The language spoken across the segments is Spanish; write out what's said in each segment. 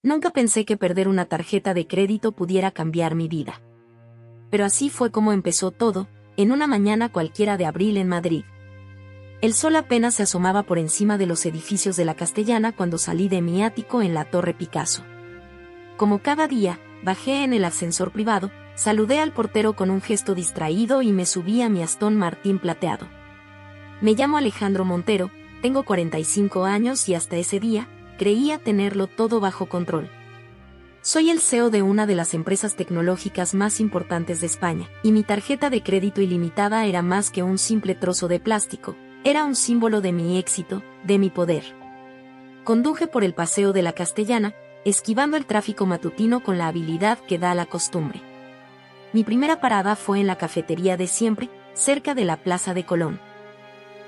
Nunca pensé que perder una tarjeta de crédito pudiera cambiar mi vida. Pero así fue como empezó todo, en una mañana cualquiera de abril en Madrid. El sol apenas se asomaba por encima de los edificios de la Castellana cuando salí de mi ático en la Torre Picasso. Como cada día, bajé en el ascensor privado, saludé al portero con un gesto distraído y me subí a mi Aston Martin plateado. Me llamo Alejandro Montero, tengo 45 años y hasta ese día, creía tenerlo todo bajo control. Soy el CEO de una de las empresas tecnológicas más importantes de España, y mi tarjeta de crédito ilimitada era más que un simple trozo de plástico, era un símbolo de mi éxito, de mi poder. Conduje por el paseo de la Castellana, esquivando el tráfico matutino con la habilidad que da la costumbre. Mi primera parada fue en la cafetería de siempre, cerca de la Plaza de Colón.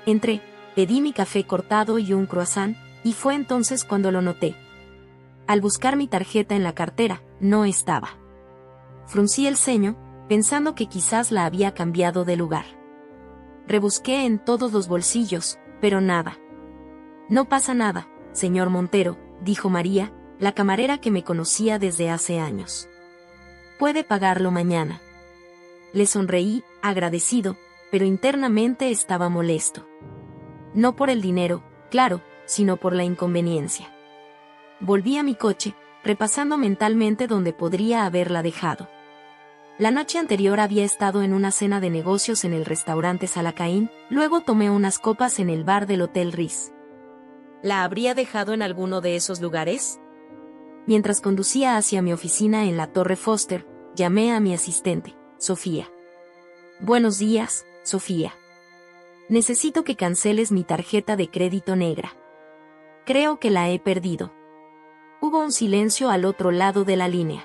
Entré, pedí mi café cortado y un croissant, y fue entonces cuando lo noté. Al buscar mi tarjeta en la cartera, no estaba. Fruncí el ceño, pensando que quizás la había cambiado de lugar. Rebusqué en todos los bolsillos, pero nada. No pasa nada, señor Montero, dijo María, la camarera que me conocía desde hace años. Puede pagarlo mañana. Le sonreí, agradecido, pero internamente estaba molesto. No por el dinero, claro, sino por la inconveniencia. Volví a mi coche, repasando mentalmente dónde podría haberla dejado. La noche anterior había estado en una cena de negocios en el restaurante Salacaín, luego tomé unas copas en el bar del Hotel Ritz. ¿La habría dejado en alguno de esos lugares? Mientras conducía hacia mi oficina en la Torre Foster, llamé a mi asistente, Sofía. Buenos días, Sofía. Necesito que canceles mi tarjeta de crédito negra. Creo que la he perdido. Hubo un silencio al otro lado de la línea.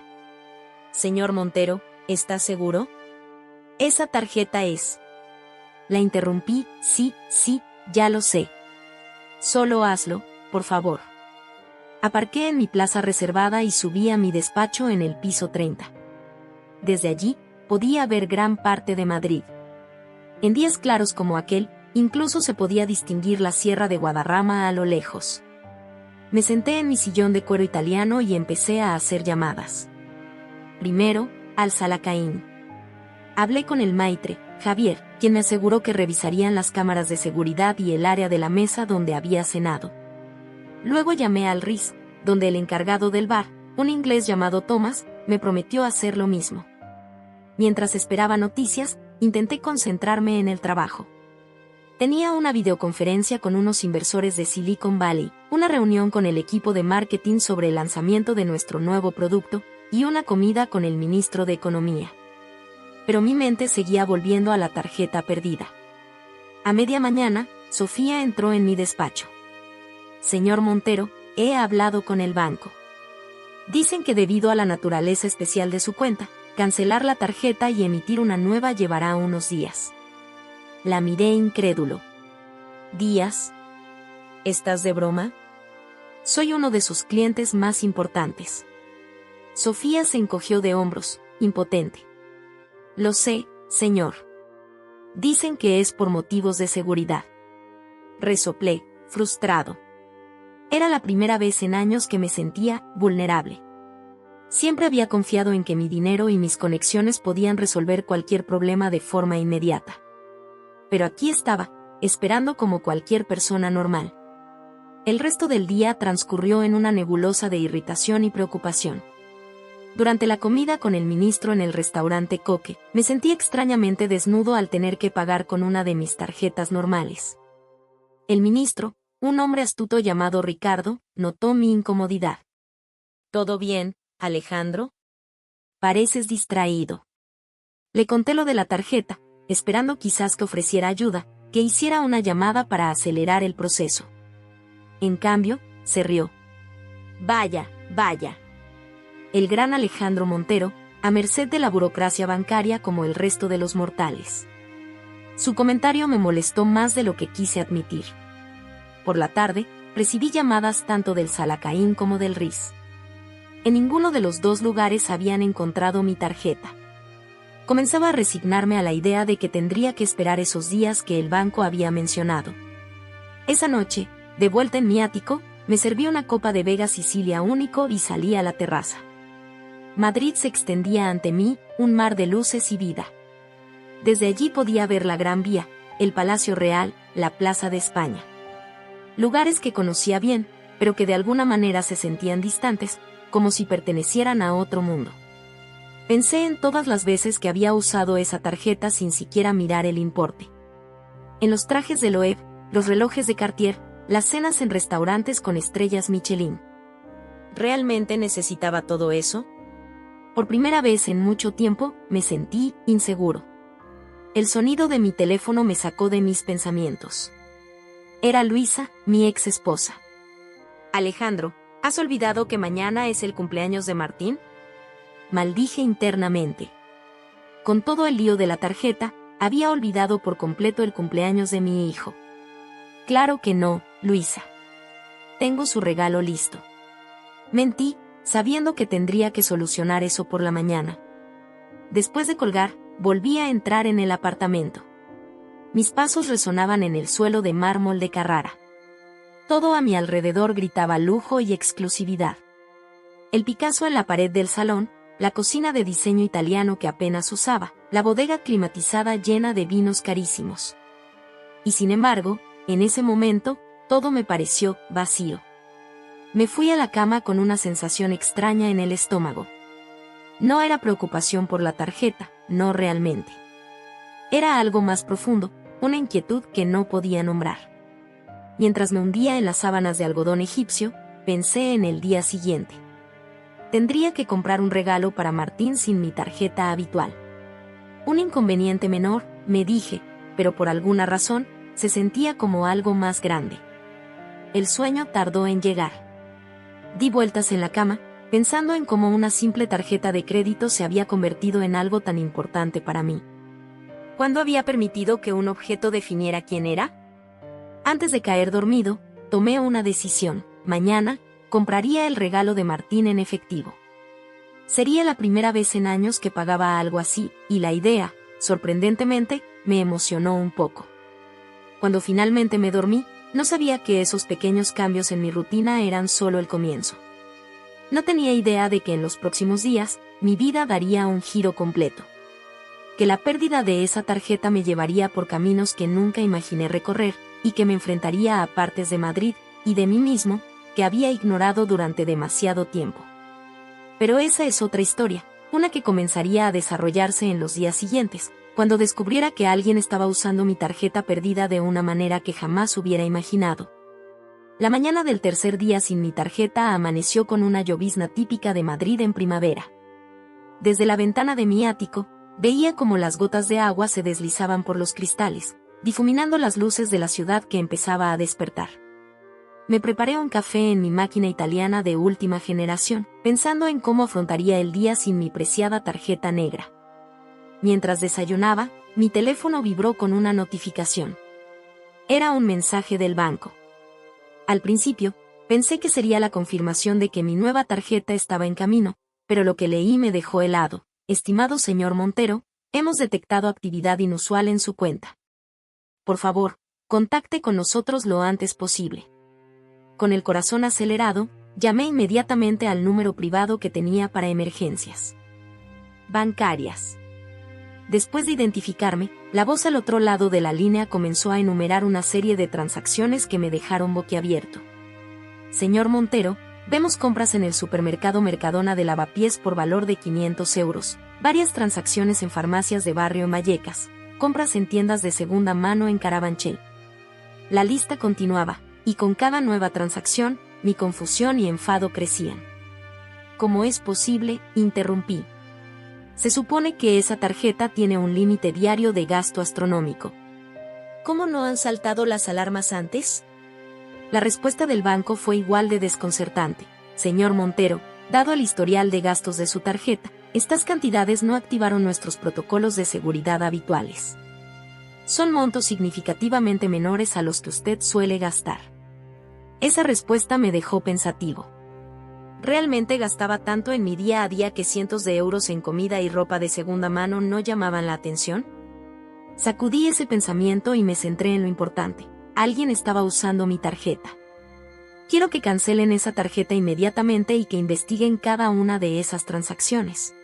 Señor Montero, ¿está seguro? Esa tarjeta es. La interrumpí, sí, ya lo sé. Solo hazlo, por favor. Aparqué en mi plaza reservada y subí a mi despacho en el piso 30. Desde allí, podía ver gran parte de Madrid. En días claros como aquel, incluso se podía distinguir la Sierra de Guadarrama a lo lejos. Me senté en mi sillón de cuero italiano y empecé a hacer llamadas. Primero, al Salacaín. Hablé con el maitre, Javier, quien me aseguró que revisarían las cámaras de seguridad y el área de la mesa donde había cenado. Luego llamé al Ritz, donde el encargado del bar, un inglés llamado Thomas, me prometió hacer lo mismo. Mientras esperaba noticias, intenté concentrarme en el trabajo. Tenía una videoconferencia con unos inversores de Silicon Valley, una reunión con el equipo de marketing sobre el lanzamiento de nuestro nuevo producto, y una comida con el ministro de Economía. Pero mi mente seguía volviendo a la tarjeta perdida. A media mañana, Sofía entró en mi despacho. Señor Montero, he hablado con el banco. Dicen que debido a la naturaleza especial de su cuenta, cancelar la tarjeta y emitir una nueva llevará unos días. La miré incrédulo. ¿Días? ¿Estás de broma? Soy uno de sus clientes más importantes. Sofía se encogió de hombros, impotente. Lo sé, señor. Dicen que es por motivos de seguridad. Resoplé, frustrado. Era la primera vez en años que me sentía vulnerable. Siempre había confiado en que mi dinero y mis conexiones podían resolver cualquier problema de forma inmediata. Pero aquí estaba, esperando como cualquier persona normal. El resto del día transcurrió en una nebulosa de irritación y preocupación. Durante la comida con el ministro en el restaurante Coque, me sentí extrañamente desnudo al tener que pagar con una de mis tarjetas normales. El ministro, un hombre astuto llamado Ricardo, notó mi incomodidad. ¿Todo bien, Alejandro? Pareces distraído. Le conté lo de la tarjeta, esperando quizás que ofreciera ayuda, que hiciera una llamada para acelerar el proceso. En cambio, se rió. Vaya. El gran Alejandro Montero, a merced de la burocracia bancaria como el resto de los mortales. Su comentario me molestó más de lo que quise admitir. Por la tarde, recibí llamadas tanto del Salacaín como del Ritz. En ninguno de los dos lugares habían encontrado mi tarjeta. Comenzaba a resignarme a la idea de que tendría que esperar esos días que el banco había mencionado. Esa noche, de vuelta en mi ático, me serví una copa de Vega Sicilia único y salí a la terraza. Madrid se extendía ante mí, un mar de luces y vida. Desde allí podía ver la Gran Vía, el Palacio Real, la Plaza de España. Lugares que conocía bien, pero que de alguna manera se sentían distantes, como si pertenecieran a otro mundo. Pensé en todas las veces que había usado esa tarjeta sin siquiera mirar el importe. En los trajes de Loewe, los relojes de Cartier, las cenas en restaurantes con estrellas Michelin. ¿Realmente necesitaba todo eso? Por primera vez en mucho tiempo, me sentí inseguro. El sonido de mi teléfono me sacó de mis pensamientos. Era Luisa, mi ex esposa. Alejandro, ¿has olvidado que mañana es el cumpleaños de Martín? Maldije internamente. Con todo el lío de la tarjeta, había olvidado por completo el cumpleaños de mi hijo. Claro que no, Luisa. Tengo su regalo listo. Mentí, sabiendo que tendría que solucionar eso por la mañana. Después de colgar, volví a entrar en el apartamento. Mis pasos resonaban en el suelo de mármol de Carrara. Todo a mi alrededor gritaba lujo y exclusividad. El Picasso en la pared del salón, la cocina de diseño italiano que apenas usaba, la bodega climatizada llena de vinos carísimos. Y sin embargo, en ese momento, todo me pareció vacío. Me fui a la cama con una sensación extraña en el estómago. No era preocupación por la tarjeta, no realmente. Era algo más profundo, una inquietud que no podía nombrar. Mientras me hundía en las sábanas de algodón egipcio, pensé en el día siguiente. Tendría que comprar un regalo para Martín sin mi tarjeta habitual. Un inconveniente menor, me dije, pero por alguna razón, se sentía como algo más grande. El sueño tardó en llegar. Di vueltas en la cama, pensando en cómo una simple tarjeta de crédito se había convertido en algo tan importante para mí. ¿Cuándo había permitido que un objeto definiera quién era? Antes de caer dormido, tomé una decisión. Mañana, compraría el regalo de Martín en efectivo. Sería la primera vez en años que pagaba algo así, y la idea, sorprendentemente, me emocionó un poco. Cuando finalmente me dormí, no sabía que esos pequeños cambios en mi rutina eran solo el comienzo. No tenía idea de que en los próximos días, mi vida daría un giro completo. Que la pérdida de esa tarjeta me llevaría por caminos que nunca imaginé recorrer, y que me enfrentaría a partes de Madrid, y de mí mismo, que había ignorado durante demasiado tiempo. Pero esa es otra historia, una que comenzaría a desarrollarse en los días siguientes, cuando descubriera que alguien estaba usando mi tarjeta perdida de una manera que jamás hubiera imaginado. La mañana del tercer día sin mi tarjeta amaneció con una llovizna típica de Madrid en primavera. Desde la ventana de mi ático, veía cómo las gotas de agua se deslizaban por los cristales, difuminando las luces de la ciudad que empezaba a despertar. Me preparé un café en mi máquina italiana de última generación, pensando en cómo afrontaría el día sin mi preciada tarjeta negra. Mientras desayunaba, mi teléfono vibró con una notificación. Era un mensaje del banco. Al principio, pensé que sería la confirmación de que mi nueva tarjeta estaba en camino, pero lo que leí me dejó helado. Estimado señor Montero, hemos detectado actividad inusual en su cuenta. Por favor, contacte con nosotros lo antes posible. Con el corazón acelerado, llamé inmediatamente al número privado que tenía para emergencias bancarias. Después de identificarme, la voz al otro lado de la línea comenzó a enumerar una serie de transacciones que me dejaron boquiabierto. Señor Montero, vemos compras en el supermercado Mercadona de Lavapiés por valor de 500 euros, varias transacciones en farmacias de barrio en Vallecas, compras en tiendas de segunda mano en Carabanchel. La lista continuaba, y con cada nueva transacción, mi confusión y enfado crecían. ¿Cómo es posible?, interrumpí. Se supone que esa tarjeta tiene un límite diario de gasto astronómico. ¿Cómo no han saltado las alarmas antes? La respuesta del banco fue igual de desconcertante. Señor Montero, dado el historial de gastos de su tarjeta, estas cantidades no activaron nuestros protocolos de seguridad habituales. Son montos significativamente menores a los que usted suele gastar. Esa respuesta me dejó pensativo. ¿Realmente gastaba tanto en mi día a día que cientos de euros en comida y ropa de segunda mano no llamaban la atención? Sacudí ese pensamiento y me centré en lo importante. Alguien estaba usando mi tarjeta. Quiero que cancelen esa tarjeta inmediatamente y que investiguen cada una de esas transacciones.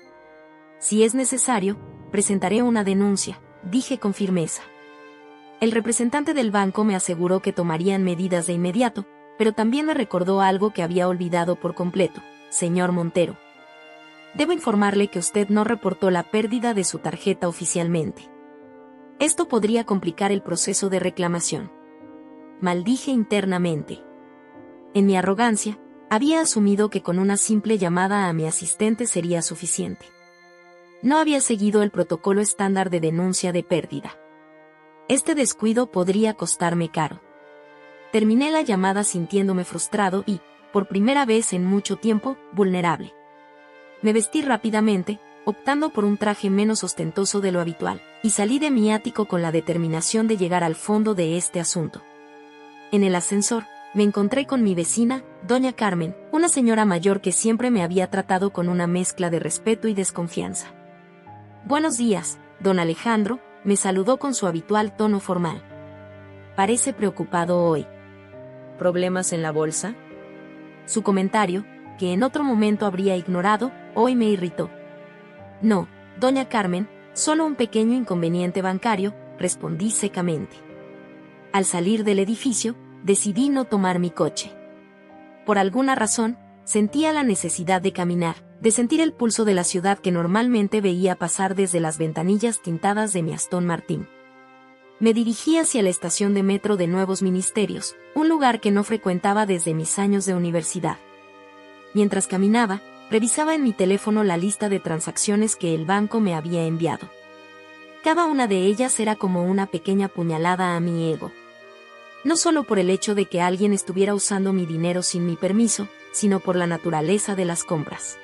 Si es necesario, presentaré una denuncia, dije con firmeza. El representante del banco me aseguró que tomarían medidas de inmediato, pero también me recordó algo que había olvidado por completo. Señor Montero, debo informarle que usted no reportó la pérdida de su tarjeta oficialmente. Esto podría complicar el proceso de reclamación. Maldije internamente. En mi arrogancia, había asumido que con una simple llamada a mi asistente sería suficiente. No había seguido el protocolo estándar de denuncia de pérdida. Este descuido podría costarme caro. Terminé la llamada sintiéndome frustrado y, por primera vez en mucho tiempo, vulnerable. Me vestí rápidamente, optando por un traje menos ostentoso de lo habitual, y salí de mi ático con la determinación de llegar al fondo de este asunto. En el ascensor, me encontré con mi vecina, doña Carmen, una señora mayor que siempre me había tratado con una mezcla de respeto y desconfianza. «Buenos días, don Alejandro», me saludó con su habitual tono formal. «Parece preocupado hoy». «¿Problemas en la bolsa?». Su comentario, que en otro momento habría ignorado, hoy me irritó. «No, doña Carmen, solo un pequeño inconveniente bancario», respondí secamente. Al salir del edificio, decidí no tomar mi coche. Por alguna razón, sentía la necesidad de caminar, de sentir el pulso de la ciudad que normalmente veía pasar desde las ventanillas tintadas de mi Aston Martin. Me dirigí hacia la estación de metro de Nuevos Ministerios, un lugar que no frecuentaba desde mis años de universidad. Mientras caminaba, revisaba en mi teléfono la lista de transacciones que el banco me había enviado. Cada una de ellas era como una pequeña puñalada a mi ego. No solo por el hecho de que alguien estuviera usando mi dinero sin mi permiso, sino por la naturaleza de las compras.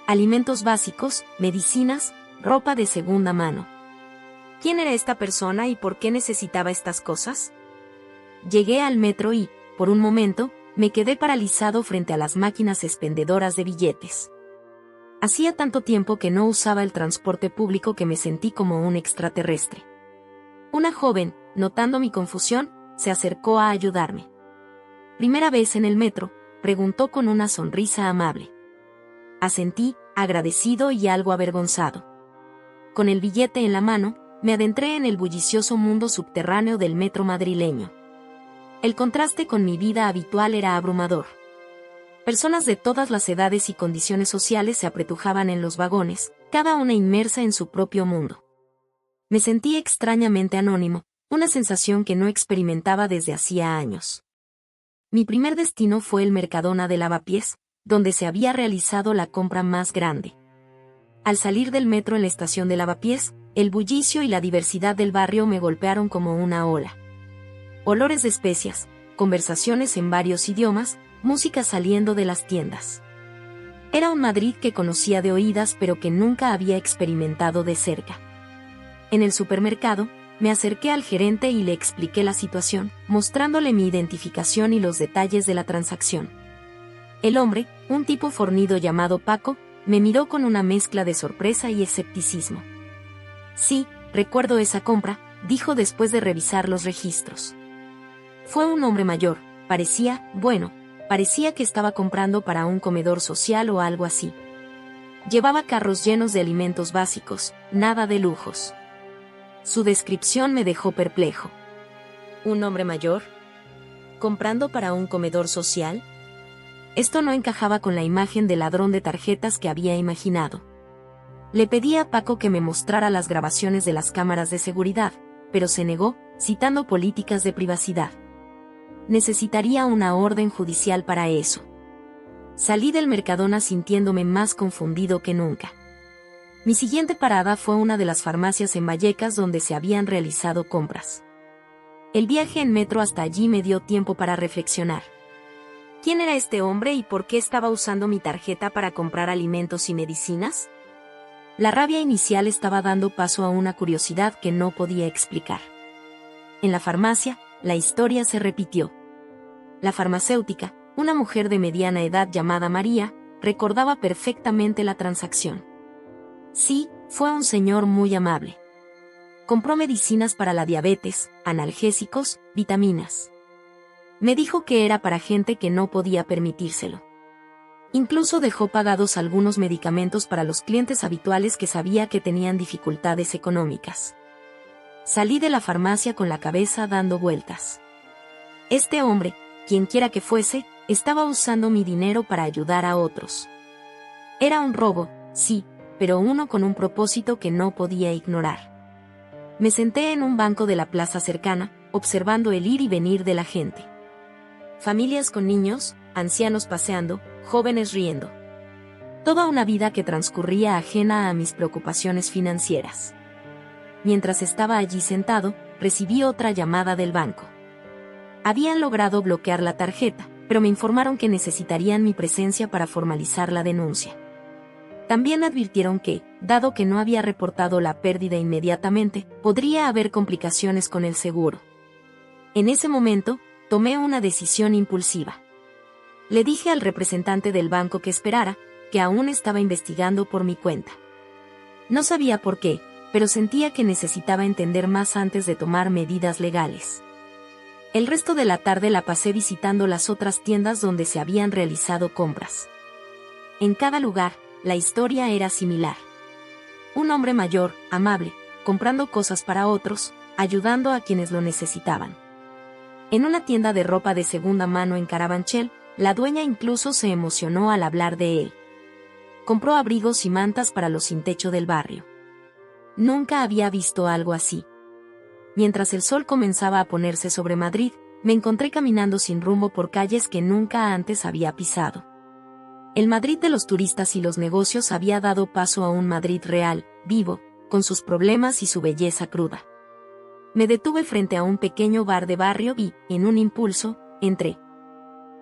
Alimentos básicos, medicinas, ropa de segunda mano. ¿Quién era esta persona y por qué necesitaba estas cosas? Llegué al metro y, por un momento, me quedé paralizado frente a las máquinas expendedoras de billetes. Hacía tanto tiempo que no usaba el transporte público que me sentí como un extraterrestre. Una joven, notando mi confusión, se acercó a ayudarme. «¿Primera vez en el metro?», preguntó con una sonrisa amable. Asentí, agradecido y algo avergonzado. Con el billete en la mano, me adentré en el bullicioso mundo subterráneo del metro madrileño. El contraste con mi vida habitual era abrumador. Personas de todas las edades y condiciones sociales se apretujaban en los vagones, cada una inmersa en su propio mundo. Me sentí extrañamente anónimo, una sensación que no experimentaba desde hacía años. Mi primer destino fue el Mercadona de Lavapiés, donde se había realizado la compra más grande. Al salir del metro en la estación de Lavapiés, el bullicio y la diversidad del barrio me golpearon como una ola. Olores de especias, conversaciones en varios idiomas, música saliendo de las tiendas. Era un Madrid que conocía de oídas pero que nunca había experimentado de cerca. En el supermercado, me acerqué al gerente y le expliqué la situación, mostrándole mi identificación y los detalles de la transacción. El hombre, un tipo fornido llamado Paco, me miró con una mezcla de sorpresa y escepticismo. «Sí, recuerdo esa compra», dijo después de revisar los registros. Fue un hombre mayor, parecía que estaba comprando para un comedor social o algo así. Llevaba carros llenos de alimentos básicos, nada de lujos. Su descripción me dejó perplejo. ¿Un hombre mayor? ¿Comprando para un comedor social? Esto no encajaba con la imagen de ladrón de tarjetas que había imaginado. Le pedí a Paco que me mostrara las grabaciones de las cámaras de seguridad, pero se negó, citando políticas de privacidad. Necesitaría una orden judicial para eso. Salí del Mercadona sintiéndome más confundido que nunca. Mi siguiente parada fue una de las farmacias en Vallecas donde se habían realizado compras. El viaje en metro hasta allí me dio tiempo para reflexionar. ¿Quién era este hombre y por qué estaba usando mi tarjeta para comprar alimentos y medicinas? La rabia inicial estaba dando paso a una curiosidad que no podía explicar. En la farmacia, la historia se repitió. La farmacéutica, una mujer de mediana edad llamada María, recordaba perfectamente la transacción. Sí, fue un señor muy amable. Compró medicinas para la diabetes, analgésicos, vitaminas. Me dijo que era para gente que no podía permitírselo. Incluso dejó pagados algunos medicamentos para los clientes habituales que sabía que tenían dificultades económicas. Salí de la farmacia con la cabeza dando vueltas. Este hombre, quienquiera que fuese, estaba usando mi dinero para ayudar a otros. Era un robo, sí, pero uno con un propósito que no podía ignorar. Me senté en un banco de la plaza cercana, observando el ir y venir de la gente. Familias con niños, ancianos paseando, jóvenes riendo. Toda una vida que transcurría ajena a mis preocupaciones financieras. Mientras estaba allí sentado, recibí otra llamada del banco. Habían logrado bloquear la tarjeta, pero me informaron que necesitarían mi presencia para formalizar la denuncia. También advirtieron que, dado que no había reportado la pérdida inmediatamente, podría haber complicaciones con el seguro. En ese momento, tomé una decisión impulsiva. Le dije al representante del banco que esperara, que aún estaba investigando por mi cuenta. No sabía por qué, pero sentía que necesitaba entender más antes de tomar medidas legales. El resto de la tarde la pasé visitando las otras tiendas donde se habían realizado compras. En cada lugar, la historia era similar. Un hombre mayor, amable, comprando cosas para otros, ayudando a quienes lo necesitaban. En una tienda de ropa de segunda mano en Carabanchel, la dueña incluso se emocionó al hablar de él. Compró abrigos y mantas para los sin techo del barrio. Nunca había visto algo así. Mientras el sol comenzaba a ponerse sobre Madrid, me encontré caminando sin rumbo por calles que nunca antes había pisado. El Madrid de los turistas y los negocios había dado paso a un Madrid real, vivo, con sus problemas y su belleza cruda. Me detuve frente a un pequeño bar de barrio y, en un impulso, entré.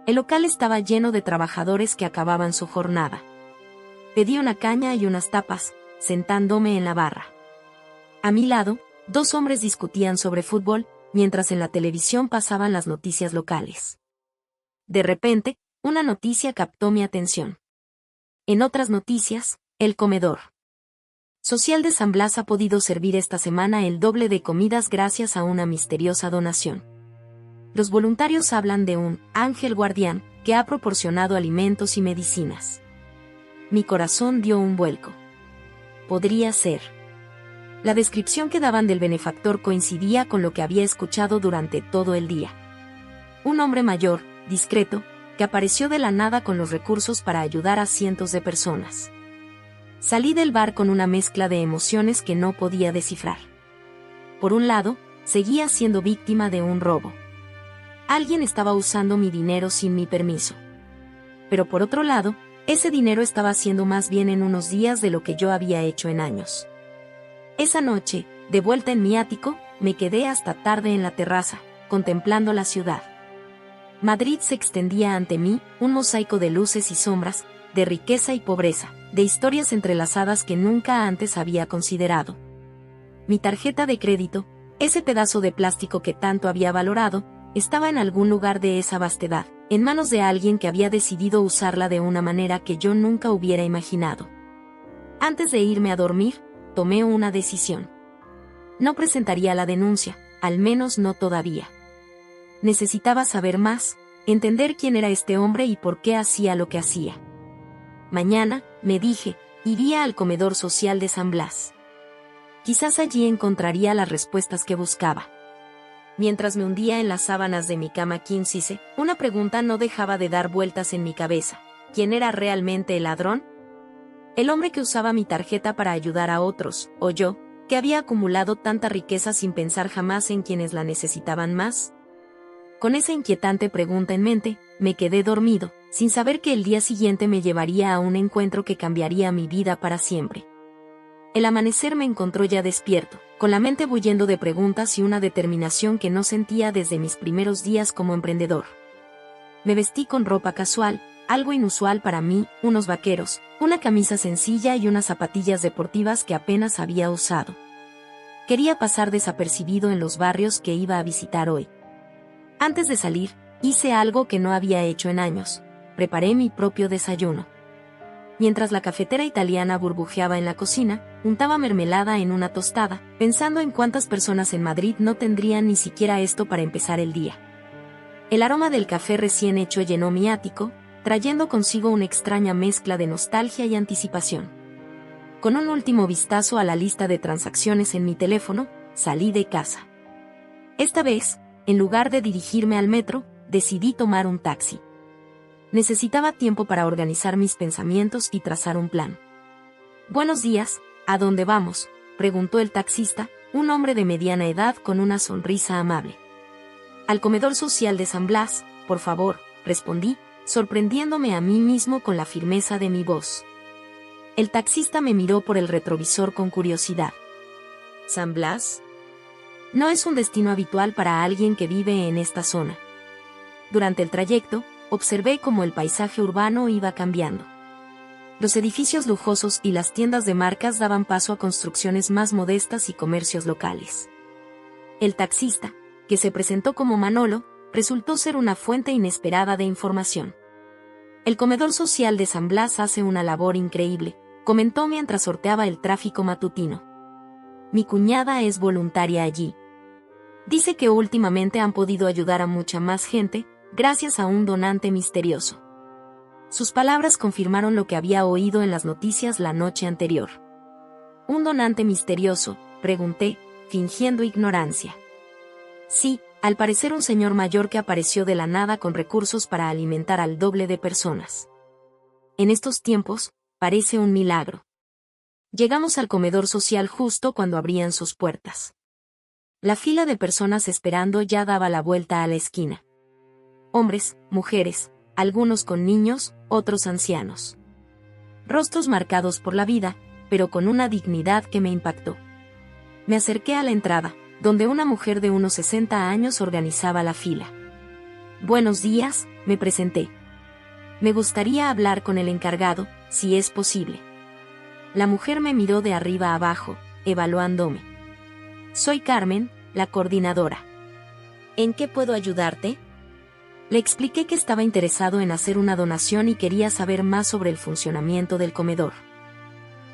El local estaba lleno de trabajadores que acababan su jornada. Pedí una caña y unas tapas, sentándome en la barra. A mi lado, dos hombres discutían sobre fútbol, mientras en la televisión pasaban las noticias locales. De repente, una noticia captó mi atención. En otras noticias, el comedor social de San Blas ha podido servir esta semana el doble de comidas gracias a una misteriosa donación. Los voluntarios hablan de un ángel guardián que ha proporcionado alimentos y medicinas. Mi corazón dio un vuelco. Podría ser. La descripción que daban del benefactor coincidía con lo que había escuchado durante todo el día. Un hombre mayor, discreto, que apareció de la nada con los recursos para ayudar a cientos de personas. Salí del bar con una mezcla de emociones que no podía descifrar. Por un lado, seguía siendo víctima de un robo. Alguien estaba usando mi dinero sin mi permiso. Pero por otro lado, ese dinero estaba haciendo más bien en unos días de lo que yo había hecho en años. Esa noche, de vuelta en mi ático, me quedé hasta tarde en la terraza, contemplando la ciudad. Madrid se extendía ante mí, un mosaico de luces y sombras, de riqueza y pobreza, de historias entrelazadas que nunca antes había considerado. Mi tarjeta de crédito, ese pedazo de plástico que tanto había valorado, estaba en algún lugar de esa vastedad, en manos de alguien que había decidido usarla de una manera que yo nunca hubiera imaginado. Antes de irme a dormir, tomé una decisión. No presentaría la denuncia, al menos no todavía. Necesitaba saber más, entender quién era este hombre y por qué hacía lo que hacía. Mañana, me dije, iría al comedor social de San Blas. Quizás allí encontraría las respuestas que buscaba. Mientras me hundía en las sábanas de mi cama king size, una pregunta no dejaba de dar vueltas en mi cabeza. ¿Quién era realmente el ladrón? ¿El hombre que usaba mi tarjeta para ayudar a otros, o yo, que había acumulado tanta riqueza sin pensar jamás en quienes la necesitaban más? Con esa inquietante pregunta en mente, me quedé dormido, sin saber que el día siguiente me llevaría a un encuentro que cambiaría mi vida para siempre. El amanecer me encontró ya despierto, con la mente bullendo de preguntas y una determinación que no sentía desde mis primeros días como emprendedor. Me vestí con ropa casual, algo inusual para mí, unos vaqueros, una camisa sencilla y unas zapatillas deportivas que apenas había usado. Quería pasar desapercibido en los barrios que iba a visitar hoy. Antes de salir, hice algo que no había hecho en años. Preparé mi propio desayuno. Mientras la cafetera italiana burbujeaba en la cocina, untaba mermelada en una tostada, pensando en cuántas personas en Madrid no tendrían ni siquiera esto para empezar el día. El aroma del café recién hecho llenó mi ático, trayendo consigo una extraña mezcla de nostalgia y anticipación. Con un último vistazo a la lista de transacciones en mi teléfono, salí de casa. Esta vez, en lugar de dirigirme al metro, decidí tomar un taxi. Necesitaba tiempo para organizar mis pensamientos y trazar un plan. «Buenos días, ¿a dónde vamos?», preguntó el taxista, un hombre de mediana edad con una sonrisa amable. «Al comedor social de San Blas, por favor», respondí, sorprendiéndome a mí mismo con la firmeza de mi voz. El taxista me miró por el retrovisor con curiosidad. ¿San Blas? No es un destino habitual para alguien que vive en esta zona. Durante el trayecto, observé cómo el paisaje urbano iba cambiando. Los edificios lujosos y las tiendas de marcas daban paso a construcciones más modestas y comercios locales. El taxista, que se presentó como Manolo, resultó ser una fuente inesperada de información. «El comedor social de San Blas hace una labor increíble», comentó mientras sorteaba el tráfico matutino. «Mi cuñada es voluntaria allí. Dice que últimamente han podido ayudar a mucha más gente, gracias a un donante misterioso». Sus palabras confirmaron lo que había oído en las noticias la noche anterior. «¿Un donante misterioso?», pregunté, fingiendo ignorancia. «Sí, al parecer un señor mayor que apareció de la nada con recursos para alimentar al doble de personas. En estos tiempos, parece un milagro». Llegamos al comedor social justo cuando abrían sus puertas. La fila de personas esperando ya daba la vuelta a la esquina. Hombres, mujeres, algunos con niños, otros ancianos. Rostros marcados por la vida, pero con una dignidad que me impactó. Me acerqué a la entrada, donde una mujer de unos 60 años organizaba la fila. «Buenos días», me presenté. «Me gustaría hablar con el encargado, si es posible». La mujer me miró de arriba a abajo, evaluándome. «Soy Carmen, la coordinadora. ¿En qué puedo ayudarte?». Le expliqué que estaba interesado en hacer una donación y quería saber más sobre el funcionamiento del comedor.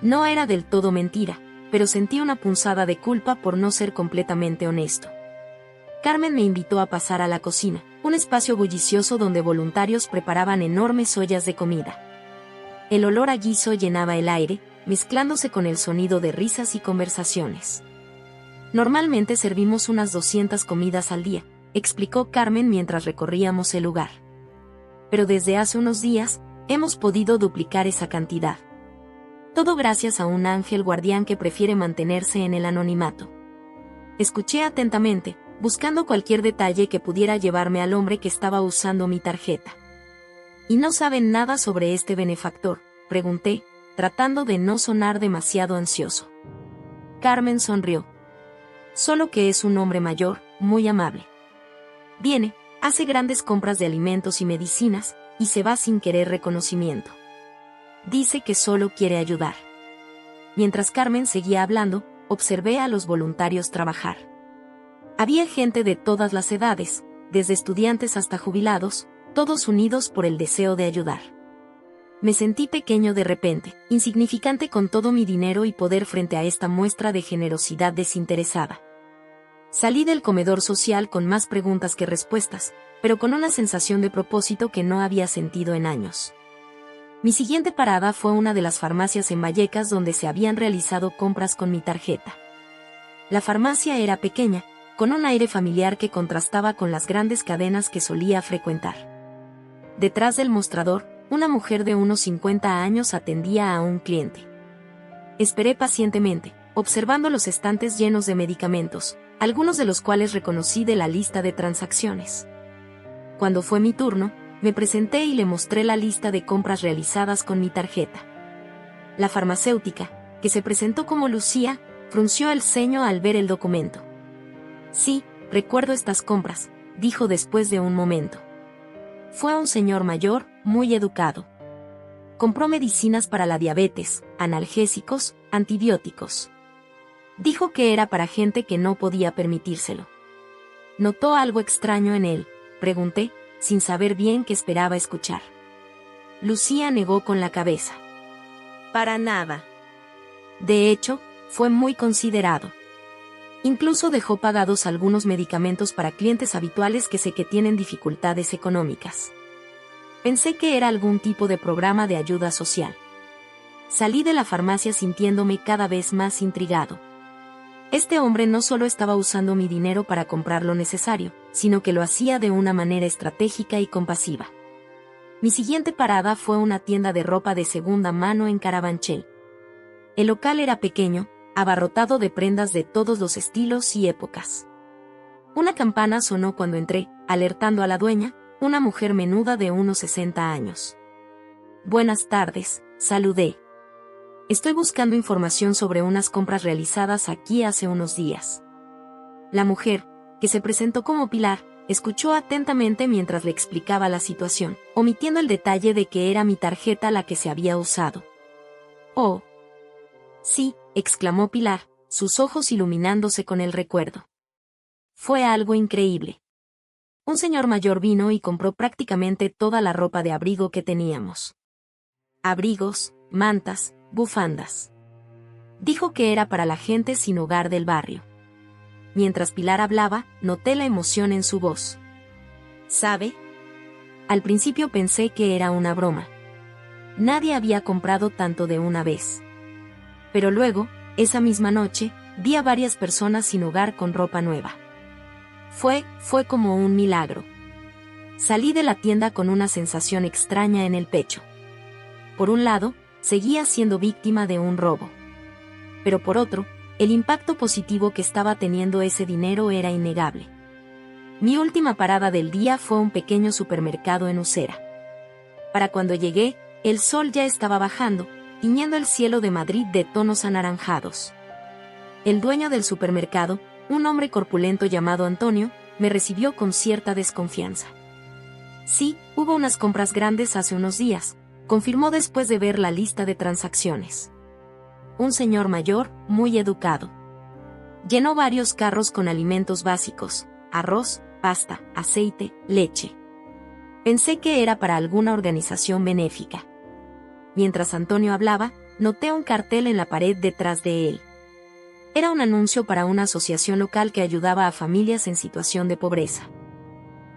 No era del todo mentira, pero sentí una punzada de culpa por no ser completamente honesto. Carmen me invitó a pasar a la cocina, un espacio bullicioso donde voluntarios preparaban enormes ollas de comida. El olor a guiso llenaba el aire, mezclándose con el sonido de risas y conversaciones. «Normalmente servimos unas 200 comidas al día», explicó Carmen mientras recorríamos el lugar. «Pero desde hace unos días, hemos podido duplicar esa cantidad. Todo gracias a un ángel guardián que prefiere mantenerse en el anonimato». Escuché atentamente, buscando cualquier detalle que pudiera llevarme al hombre que estaba usando mi tarjeta. «¿Y no saben nada sobre este benefactor?», pregunté, tratando de no sonar demasiado ansioso. Carmen sonrió. «Solo que es un hombre mayor, muy amable. Viene, hace grandes compras de alimentos y medicinas, y se va sin querer reconocimiento. Dice que solo quiere ayudar». Mientras Carmen seguía hablando, observé a los voluntarios trabajar. Había gente de todas las edades, desde estudiantes hasta jubilados, todos unidos por el deseo de ayudar. Me sentí pequeño de repente, insignificante con todo mi dinero y poder frente a esta muestra de generosidad desinteresada. Salí del comedor social con más preguntas que respuestas, pero con una sensación de propósito que no había sentido en años. Mi siguiente parada fue una de las farmacias en Vallecas donde se habían realizado compras con mi tarjeta. La farmacia era pequeña, con un aire familiar que contrastaba con las grandes cadenas que solía frecuentar. Detrás del mostrador, una mujer de unos 50 años atendía a un cliente. Esperé pacientemente, observando los estantes llenos de medicamentos, algunos de los cuales reconocí de la lista de transacciones. Cuando fue mi turno, me presenté y le mostré la lista de compras realizadas con mi tarjeta. La farmacéutica, que se presentó como Lucía, frunció el ceño al ver el documento. «Sí, recuerdo estas compras», dijo después de un momento. Fue un señor mayor, muy educado. Compró medicinas para la diabetes, analgésicos, antibióticos. Dijo que era para gente que no podía permitírselo. ¿Notó algo extraño en él?, pregunté, sin saber bien qué esperaba escuchar. Lucía negó con la cabeza. «Para nada. De hecho, fue muy considerado. Incluso dejó pagados algunos medicamentos para clientes habituales que sé que tienen dificultades económicas. Pensé que era algún tipo de programa de ayuda social. Salí de la farmacia sintiéndome cada vez más intrigado. Este hombre no solo estaba usando mi dinero para comprar lo necesario, sino que lo hacía de una manera estratégica y compasiva. Mi siguiente parada fue una tienda de ropa de segunda mano en Carabanchel. El local era pequeño, abarrotado de prendas de todos los estilos y épocas. Una campana sonó cuando entré, alertando a la dueña, una mujer menuda de unos 60 años. «Buenas tardes», saludé. «Estoy buscando información sobre unas compras realizadas aquí hace unos días». La mujer, que se presentó como Pilar, escuchó atentamente mientras le explicaba la situación, omitiendo el detalle de que era mi tarjeta la que se había usado. «Oh. Sí», exclamó Pilar, sus ojos iluminándose con el recuerdo. Fue algo increíble. Un señor mayor vino y compró prácticamente toda la ropa de abrigo que teníamos. Abrigos, mantas, bufandas. Dijo que era para la gente sin hogar del barrio. Mientras Pilar hablaba, noté la emoción en su voz. ¿Sabe? Al principio pensé que era una broma. Nadie había comprado tanto de una vez. Pero luego, esa misma noche, vi a varias personas sin hogar con ropa nueva. Fue como un milagro. Salí de la tienda con una sensación extraña en el pecho. Por un lado, seguía siendo víctima de un robo. Pero por otro, el impacto positivo que estaba teniendo ese dinero era innegable. Mi última parada del día fue un pequeño supermercado en Usera. Para cuando llegué, el sol ya estaba bajando, tiñendo el cielo de Madrid de tonos anaranjados. El dueño del supermercado, un hombre corpulento llamado Antonio, me recibió con cierta desconfianza. Sí, hubo unas compras grandes hace unos días, confirmó después de ver la lista de transacciones. Un señor mayor, muy educado. Llenó varios carros con alimentos básicos, arroz, pasta, aceite, leche. Pensé que era para alguna organización benéfica. Mientras Antonio hablaba, noté un cartel en la pared detrás de él. Era un anuncio para una asociación local que ayudaba a familias en situación de pobreza.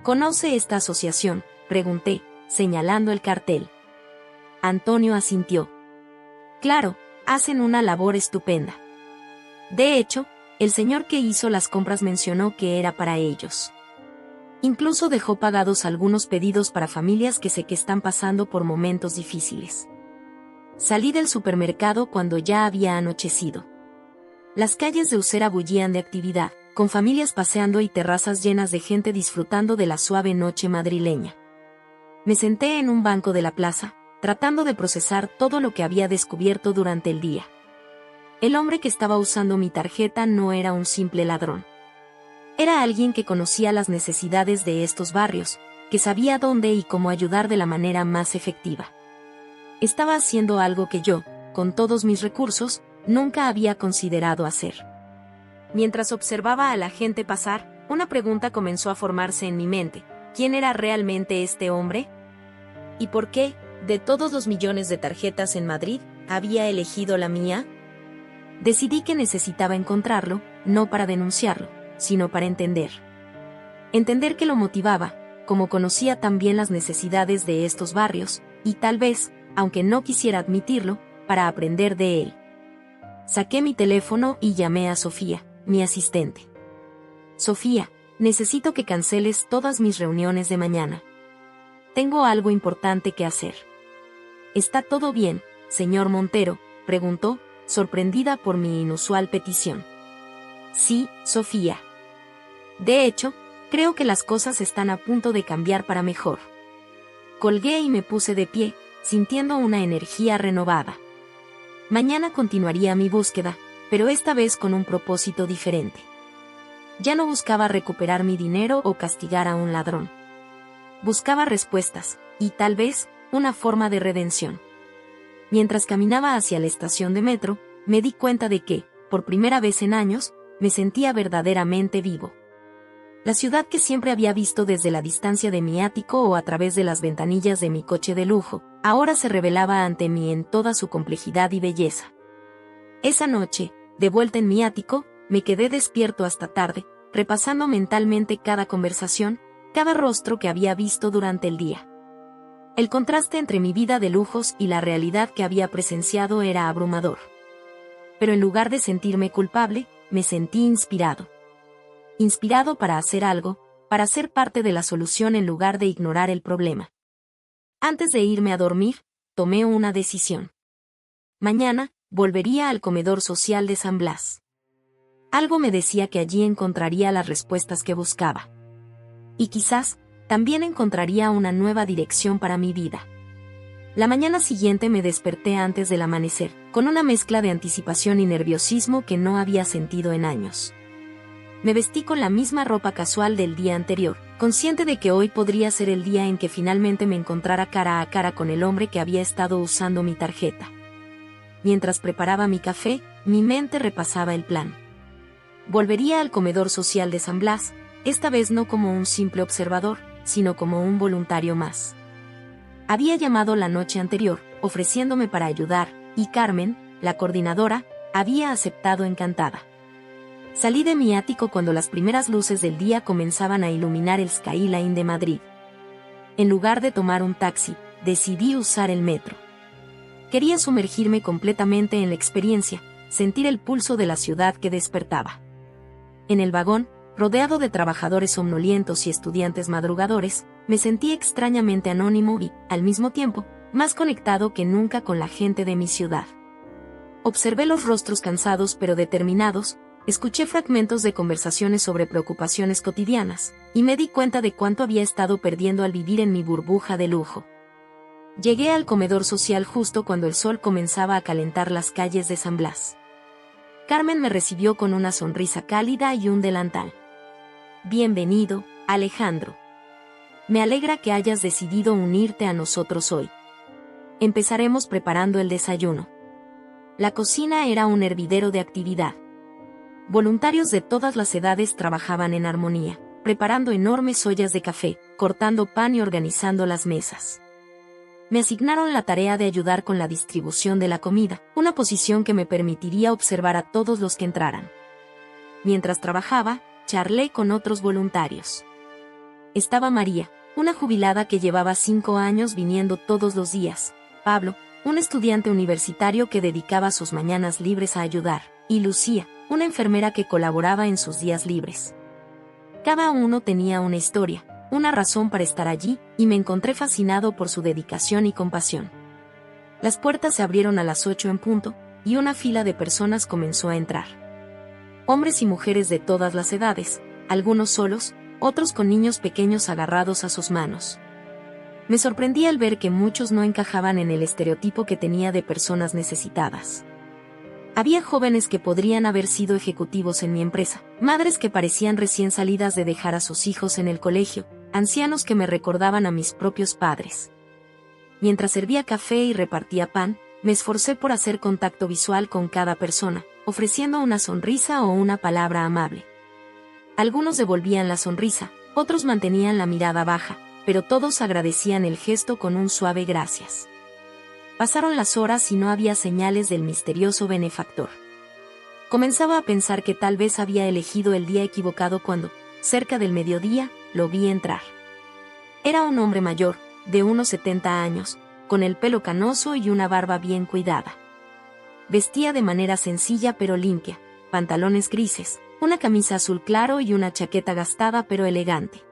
¿Conoce esta asociación?, pregunté, señalando el cartel. Antonio asintió. Claro, hacen una labor estupenda. De hecho, el señor que hizo las compras mencionó que era para ellos. Incluso dejó pagados algunos pedidos para familias que sé que están pasando por momentos difíciles. Salí del supermercado cuando ya había anochecido. Las calles de Usera bullían de actividad, con familias paseando y terrazas llenas de gente disfrutando de la suave noche madrileña. Me senté en un banco de la plaza, tratando de procesar todo lo que había descubierto durante el día. El hombre que estaba usando mi tarjeta no era un simple ladrón. Era alguien que conocía las necesidades de estos barrios, que sabía dónde y cómo ayudar de la manera más efectiva. Estaba haciendo algo que yo, con todos mis recursos, nunca había considerado hacer. Mientras observaba a la gente pasar, una pregunta comenzó a formarse en mi mente. ¿Quién era realmente este hombre? ¿Y por qué, de todos los millones de tarjetas en Madrid, había elegido la mía? Decidí que necesitaba encontrarlo, no para denunciarlo, sino para entender. Entender qué lo motivaba, como conocía también las necesidades de estos barrios, y tal vez, aunque no quisiera admitirlo, para aprender de él. Saqué mi teléfono y llamé a Sofía, mi asistente. Sofía, necesito que canceles todas mis reuniones de mañana. Tengo algo importante que hacer. ¿Está todo bien, señor Montero?, preguntó, sorprendida por mi inusual petición. Sí, Sofía. De hecho, creo que las cosas están a punto de cambiar para mejor. Colgué y me puse de pie, sintiendo una energía renovada. Mañana continuaría mi búsqueda, pero esta vez con un propósito diferente. Ya no buscaba recuperar mi dinero o castigar a un ladrón. Buscaba respuestas, y tal vez, una forma de redención. Mientras caminaba hacia la estación de metro, me di cuenta de que, por primera vez en años, me sentía verdaderamente vivo. La ciudad que siempre había visto desde la distancia de mi ático o a través de las ventanillas de mi coche de lujo, ahora se revelaba ante mí en toda su complejidad y belleza. Esa noche, de vuelta en mi ático, me quedé despierto hasta tarde, repasando mentalmente cada conversación, cada rostro que había visto durante el día. El contraste entre mi vida de lujos y la realidad que había presenciado era abrumador. Pero en lugar de sentirme culpable, me sentí inspirado. Inspirado para hacer algo, para ser parte de la solución en lugar de ignorar el problema. Antes de irme a dormir, tomé una decisión. Mañana, volvería al comedor social de San Blas. Algo me decía que allí encontraría las respuestas que buscaba. Y quizás, también encontraría una nueva dirección para mi vida. La mañana siguiente me desperté antes del amanecer, con una mezcla de anticipación y nerviosismo que no había sentido en años. Me vestí con la misma ropa casual del día anterior, consciente de que hoy podría ser el día en que finalmente me encontrara cara a cara con el hombre que había estado usando mi tarjeta. Mientras preparaba mi café, mi mente repasaba el plan. Volvería al comedor social de San Blas, esta vez no como un simple observador, sino como un voluntario más. Había llamado la noche anterior, ofreciéndome para ayudar, y Carmen, la coordinadora, había aceptado encantada. Salí de mi ático cuando las primeras luces del día comenzaban a iluminar el Skyline de Madrid. En lugar de tomar un taxi, decidí usar el metro. Quería sumergirme completamente en la experiencia, sentir el pulso de la ciudad que despertaba. En el vagón, rodeado de trabajadores somnolientos y estudiantes madrugadores, me sentí extrañamente anónimo y, al mismo tiempo, más conectado que nunca con la gente de mi ciudad. Observé los rostros cansados pero determinados, escuché fragmentos de conversaciones sobre preocupaciones cotidianas, y me di cuenta de cuánto había estado perdiendo al vivir en mi burbuja de lujo. Llegué al comedor social justo cuando el sol comenzaba a calentar las calles de San Blas. Carmen me recibió con una sonrisa cálida y un delantal. Bienvenido, Alejandro. Me alegra que hayas decidido unirte a nosotros hoy. Empezaremos preparando el desayuno. La cocina era un hervidero de actividad. Voluntarios de todas las edades trabajaban en armonía, preparando enormes ollas de café, cortando pan y organizando las mesas. Me asignaron la tarea de ayudar con la distribución de la comida, una posición que me permitiría observar a todos los que entraran. Mientras trabajaba, charlé con otros voluntarios. Estaba María, una jubilada que llevaba 5 años viniendo todos los días, Pablo, un estudiante universitario que dedicaba sus mañanas libres a ayudar, y Lucía, una enfermera que colaboraba en sus días libres. Cada uno tenía una historia, una razón para estar allí, y me encontré fascinado por su dedicación y compasión. Las puertas se abrieron a las 8 en punto, y una fila de personas comenzó a entrar. Hombres y mujeres de todas las edades, algunos solos, otros con niños pequeños agarrados a sus manos. Me sorprendí al ver que muchos no encajaban en el estereotipo que tenía de personas necesitadas. Había jóvenes que podrían haber sido ejecutivos en mi empresa, madres que parecían recién salidas de dejar a sus hijos en el colegio, ancianos que me recordaban a mis propios padres. Mientras servía café y repartía pan, me esforcé por hacer contacto visual con cada persona, ofreciendo una sonrisa o una palabra amable. Algunos devolvían la sonrisa, otros mantenían la mirada baja, pero todos agradecían el gesto con un suave gracias. Pasaron las horas y no había señales del misterioso benefactor. Comenzaba a pensar que tal vez había elegido el día equivocado cuando, cerca del mediodía, lo vi entrar. Era un hombre mayor, de unos 70 años, con el pelo canoso y una barba bien cuidada. Vestía de manera sencilla pero limpia, pantalones grises, una camisa azul claro y una chaqueta gastada pero elegante.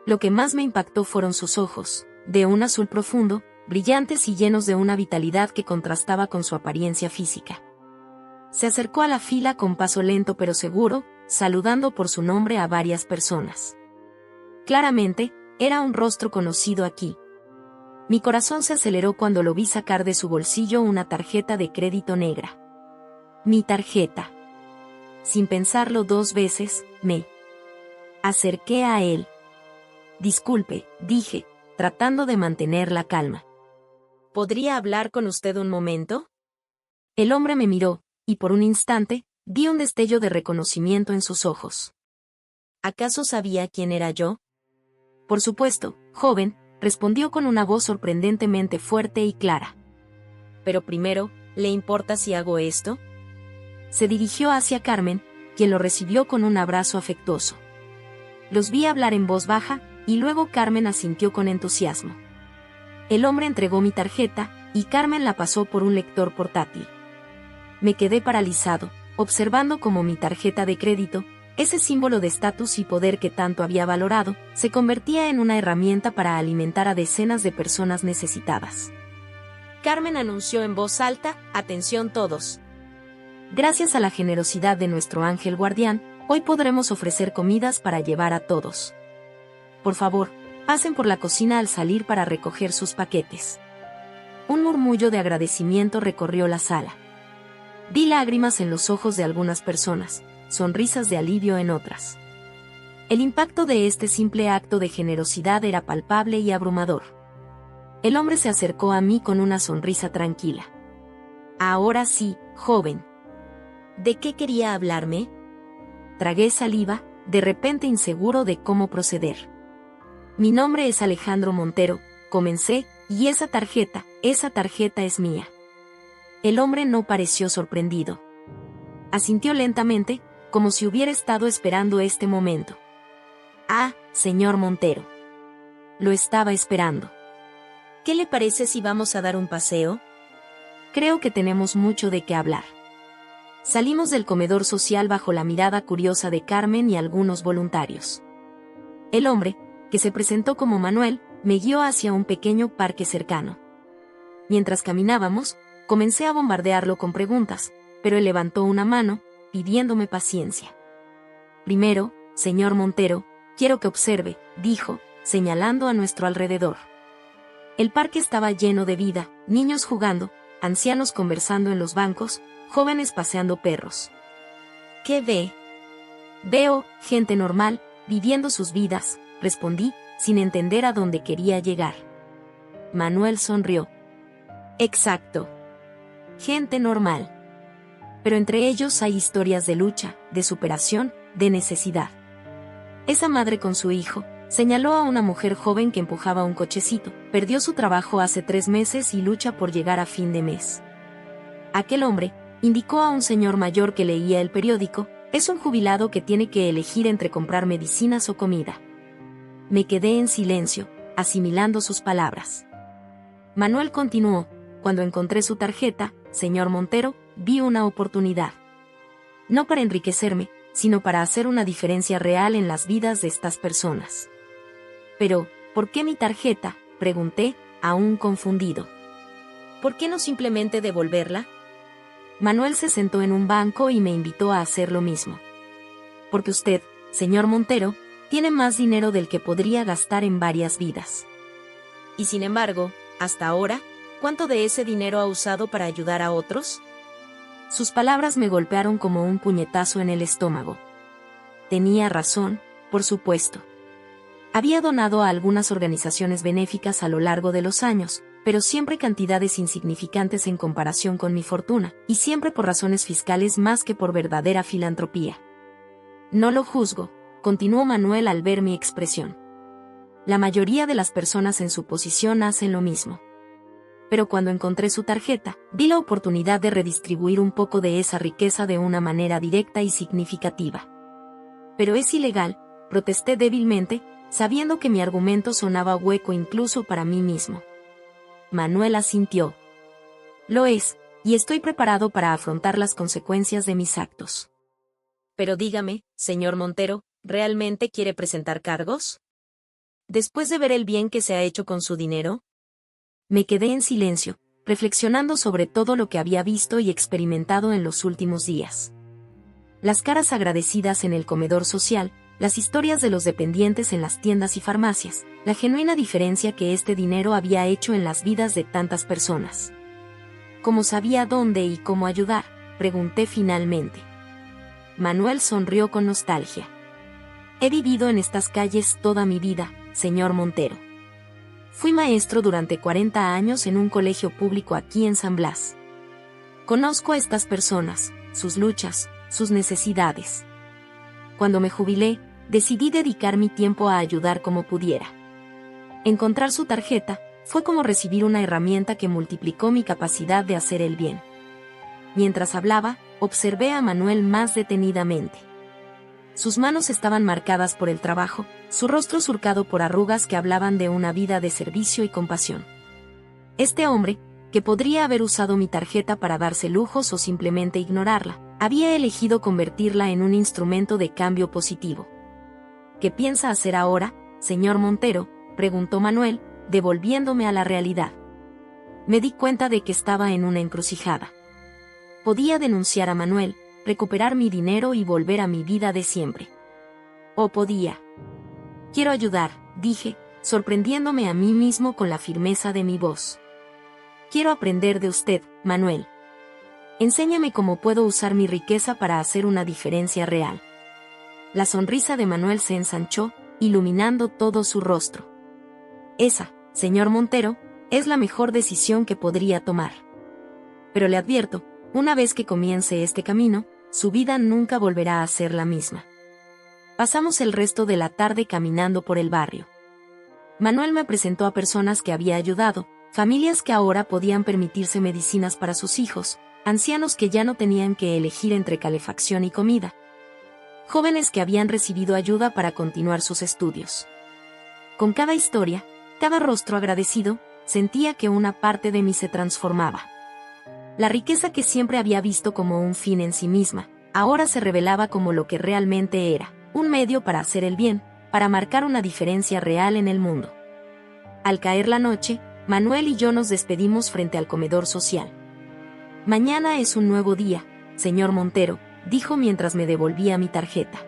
Lo que más me impactó fueron sus ojos, de un azul profundo, brillantes y llenos de una vitalidad que contrastaba con su apariencia física. Se acercó a la fila con paso lento pero seguro, saludando por su nombre a varias personas. Claramente, era un rostro conocido aquí. Mi corazón se aceleró cuando lo vi sacar de su bolsillo una tarjeta de crédito negra. Mi tarjeta. Sin pensarlo 2 veces, me acerqué a él. Disculpe, dije, tratando de mantener la calma. ¿Podría hablar con usted un momento? El hombre me miró, y por un instante, vi un destello de reconocimiento en sus ojos. ¿Acaso sabía quién era yo? Por supuesto, joven, respondió con una voz sorprendentemente fuerte y clara. Pero primero, ¿le importa si hago esto? Se dirigió hacia Carmen, quien lo recibió con un abrazo afectuoso. Los vi hablar en voz baja, y luego Carmen asintió con entusiasmo. El hombre entregó mi tarjeta, y Carmen la pasó por un lector portátil. Me quedé paralizado, observando cómo mi tarjeta de crédito, ese símbolo de estatus y poder que tanto había valorado, se convertía en una herramienta para alimentar a decenas de personas necesitadas. Carmen anunció en voz alta: «Atención todos. Gracias a la generosidad de nuestro ángel guardián, hoy podremos ofrecer comidas para llevar a todos. Por favor, pasen por la cocina al salir para recoger sus paquetes». Un murmullo de agradecimiento recorrió la sala. Vi lágrimas en los ojos de algunas personas, sonrisas de alivio en otras. El impacto de este simple acto de generosidad era palpable y abrumador. El hombre se acercó a mí con una sonrisa tranquila. «Ahora sí, joven. ¿De qué quería hablarme?». Tragué saliva, de repente inseguro de cómo proceder. «Mi nombre es Alejandro Montero», comencé, «y esa tarjeta es mía». El hombre no pareció sorprendido. Asintió lentamente, como si hubiera estado esperando este momento. «Ah, señor Montero. Lo estaba esperando. ¿Qué le parece si vamos a dar un paseo? Creo que tenemos mucho de qué hablar». Salimos del comedor social bajo la mirada curiosa de Carmen y algunos voluntarios. El hombre, que se presentó como Manuel, me guió hacia un pequeño parque cercano. Mientras caminábamos, comencé a bombardearlo con preguntas, pero él levantó una mano, pidiéndome paciencia. «Primero, señor Montero, quiero que observe», dijo, señalando a nuestro alrededor. El parque estaba lleno de vida, niños jugando, ancianos conversando en los bancos, jóvenes paseando perros. «¿Qué ve?». «Veo gente normal, viviendo sus vidas», respondí, sin entender a dónde quería llegar. Manuel sonrió. «Exacto. Gente normal. Pero entre ellos hay historias de lucha, de superación, de necesidad». Esa madre con su hijo, señaló a una mujer joven que empujaba un cochecito, perdió su trabajo hace 3 meses y lucha por llegar a fin de mes. Aquel hombre, indicó a un señor mayor que leía el periódico, es un jubilado que tiene que elegir entre comprar medicinas o comida. Me quedé en silencio, asimilando sus palabras. Manuel continuó: «Cuando encontré su tarjeta, señor Montero, vi una oportunidad. No para enriquecerme, sino para hacer una diferencia real en las vidas de estas personas». «Pero, ¿por qué mi tarjeta?», pregunté, aún confundido. «¿Por qué no simplemente devolverla?». Manuel se sentó en un banco y me invitó a hacer lo mismo. «Porque usted, señor Montero, tiene más dinero del que podría gastar en varias vidas. Y sin embargo, hasta ahora, ¿cuánto de ese dinero ha usado para ayudar a otros?». Sus palabras me golpearon como un puñetazo en el estómago. Tenía razón, por supuesto. Había donado a algunas organizaciones benéficas a lo largo de los años, pero siempre cantidades insignificantes en comparación con mi fortuna, y siempre por razones fiscales más que por verdadera filantropía. «No lo juzgo», continuó Manuel al ver mi expresión. «La mayoría de las personas en su posición hacen lo mismo. Pero cuando encontré su tarjeta, vi la oportunidad de redistribuir un poco de esa riqueza de una manera directa y significativa». «Pero es ilegal», protesté débilmente, sabiendo que mi argumento sonaba hueco incluso para mí mismo. Manuel asintió. «Lo es, y estoy preparado para afrontar las consecuencias de mis actos». «Pero dígame, señor Montero, ¿realmente quiere presentar cargos? Después de ver el bien que se ha hecho con su dinero». Me quedé en silencio, reflexionando sobre todo lo que había visto y experimentado en los últimos días. Las caras agradecidas en el comedor social, las historias de los dependientes en las tiendas y farmacias, la genuina diferencia que este dinero había hecho en las vidas de tantas personas. ¿Cómo sabía dónde y cómo ayudar?, pregunté finalmente. Manuel sonrió con nostalgia. «He vivido en estas calles toda mi vida, señor Montero. Fui maestro durante 40 años en un colegio público aquí en San Blas. Conozco a estas personas, sus luchas, sus necesidades. Cuando me jubilé, decidí dedicar mi tiempo a ayudar como pudiera. Encontrar su tarjeta fue como recibir una herramienta que multiplicó mi capacidad de hacer el bien. Mientras hablaba, observé a Manuel más detenidamente. Sus manos estaban marcadas por el trabajo, su rostro surcado por arrugas que hablaban de una vida de servicio y compasión. Este hombre, que podría haber usado mi tarjeta para darse lujos o simplemente ignorarla, había elegido convertirla en un instrumento de cambio positivo. ¿Qué piensa hacer ahora, señor Montero?, preguntó Manuel, devolviéndome a la realidad. Me di cuenta de que estaba en una encrucijada. Podía denunciar a Manuel, recuperar mi dinero y volver a mi vida de siempre. O podía. Quiero ayudar, dije, sorprendiéndome a mí mismo con la firmeza de mi voz. Quiero aprender de usted, Manuel. Enséñame cómo puedo usar mi riqueza para hacer una diferencia real. La sonrisa de Manuel se ensanchó, iluminando todo su rostro. Esa, señor Montero, es la mejor decisión que podría tomar. Pero le advierto, una vez que comience este camino, su vida nunca volverá a ser la misma. Pasamos el resto de la tarde caminando por el barrio. Manuel me presentó a personas que había ayudado, familias que ahora podían permitirse medicinas para sus hijos, ancianos que ya no tenían que elegir entre calefacción y comida, jóvenes que habían recibido ayuda para continuar sus estudios. Con cada historia, cada rostro agradecido, sentía que una parte de mí se transformaba. La riqueza que siempre había visto como un fin en sí misma, ahora se revelaba como lo que realmente era, un medio para hacer el bien, para marcar una diferencia real en el mundo. Al caer la noche, Manuel y yo nos despedimos frente al comedor social. Mañana es un nuevo día, señor Montero, dijo mientras me devolvía mi tarjeta.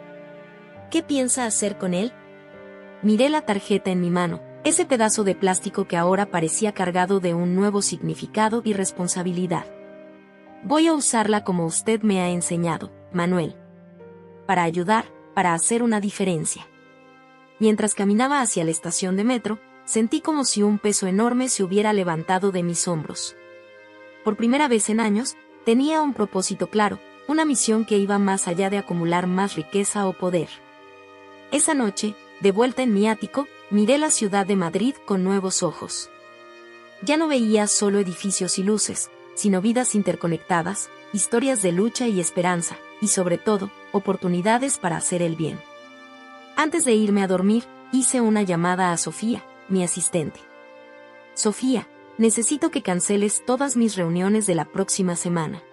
¿Qué piensa hacer con él? Miré la tarjeta en mi mano, ese pedazo de plástico que ahora parecía cargado de un nuevo significado y responsabilidad. Voy a usarla como usted me ha enseñado, Manuel. Para ayudar, para hacer una diferencia. Mientras caminaba hacia la estación de metro, sentí como si un peso enorme se hubiera levantado de mis hombros. Por primera vez en años, tenía un propósito claro, una misión que iba más allá de acumular más riqueza o poder. Esa noche, de vuelta en mi ático, miré la ciudad de Madrid con nuevos ojos. Ya no veía solo edificios y luces, sino vidas interconectadas, historias de lucha y esperanza, y sobre todo, oportunidades para hacer el bien. Antes de irme a dormir, hice una llamada a Sofía, mi asistente. Sofía, necesito que canceles todas mis reuniones de la próxima semana.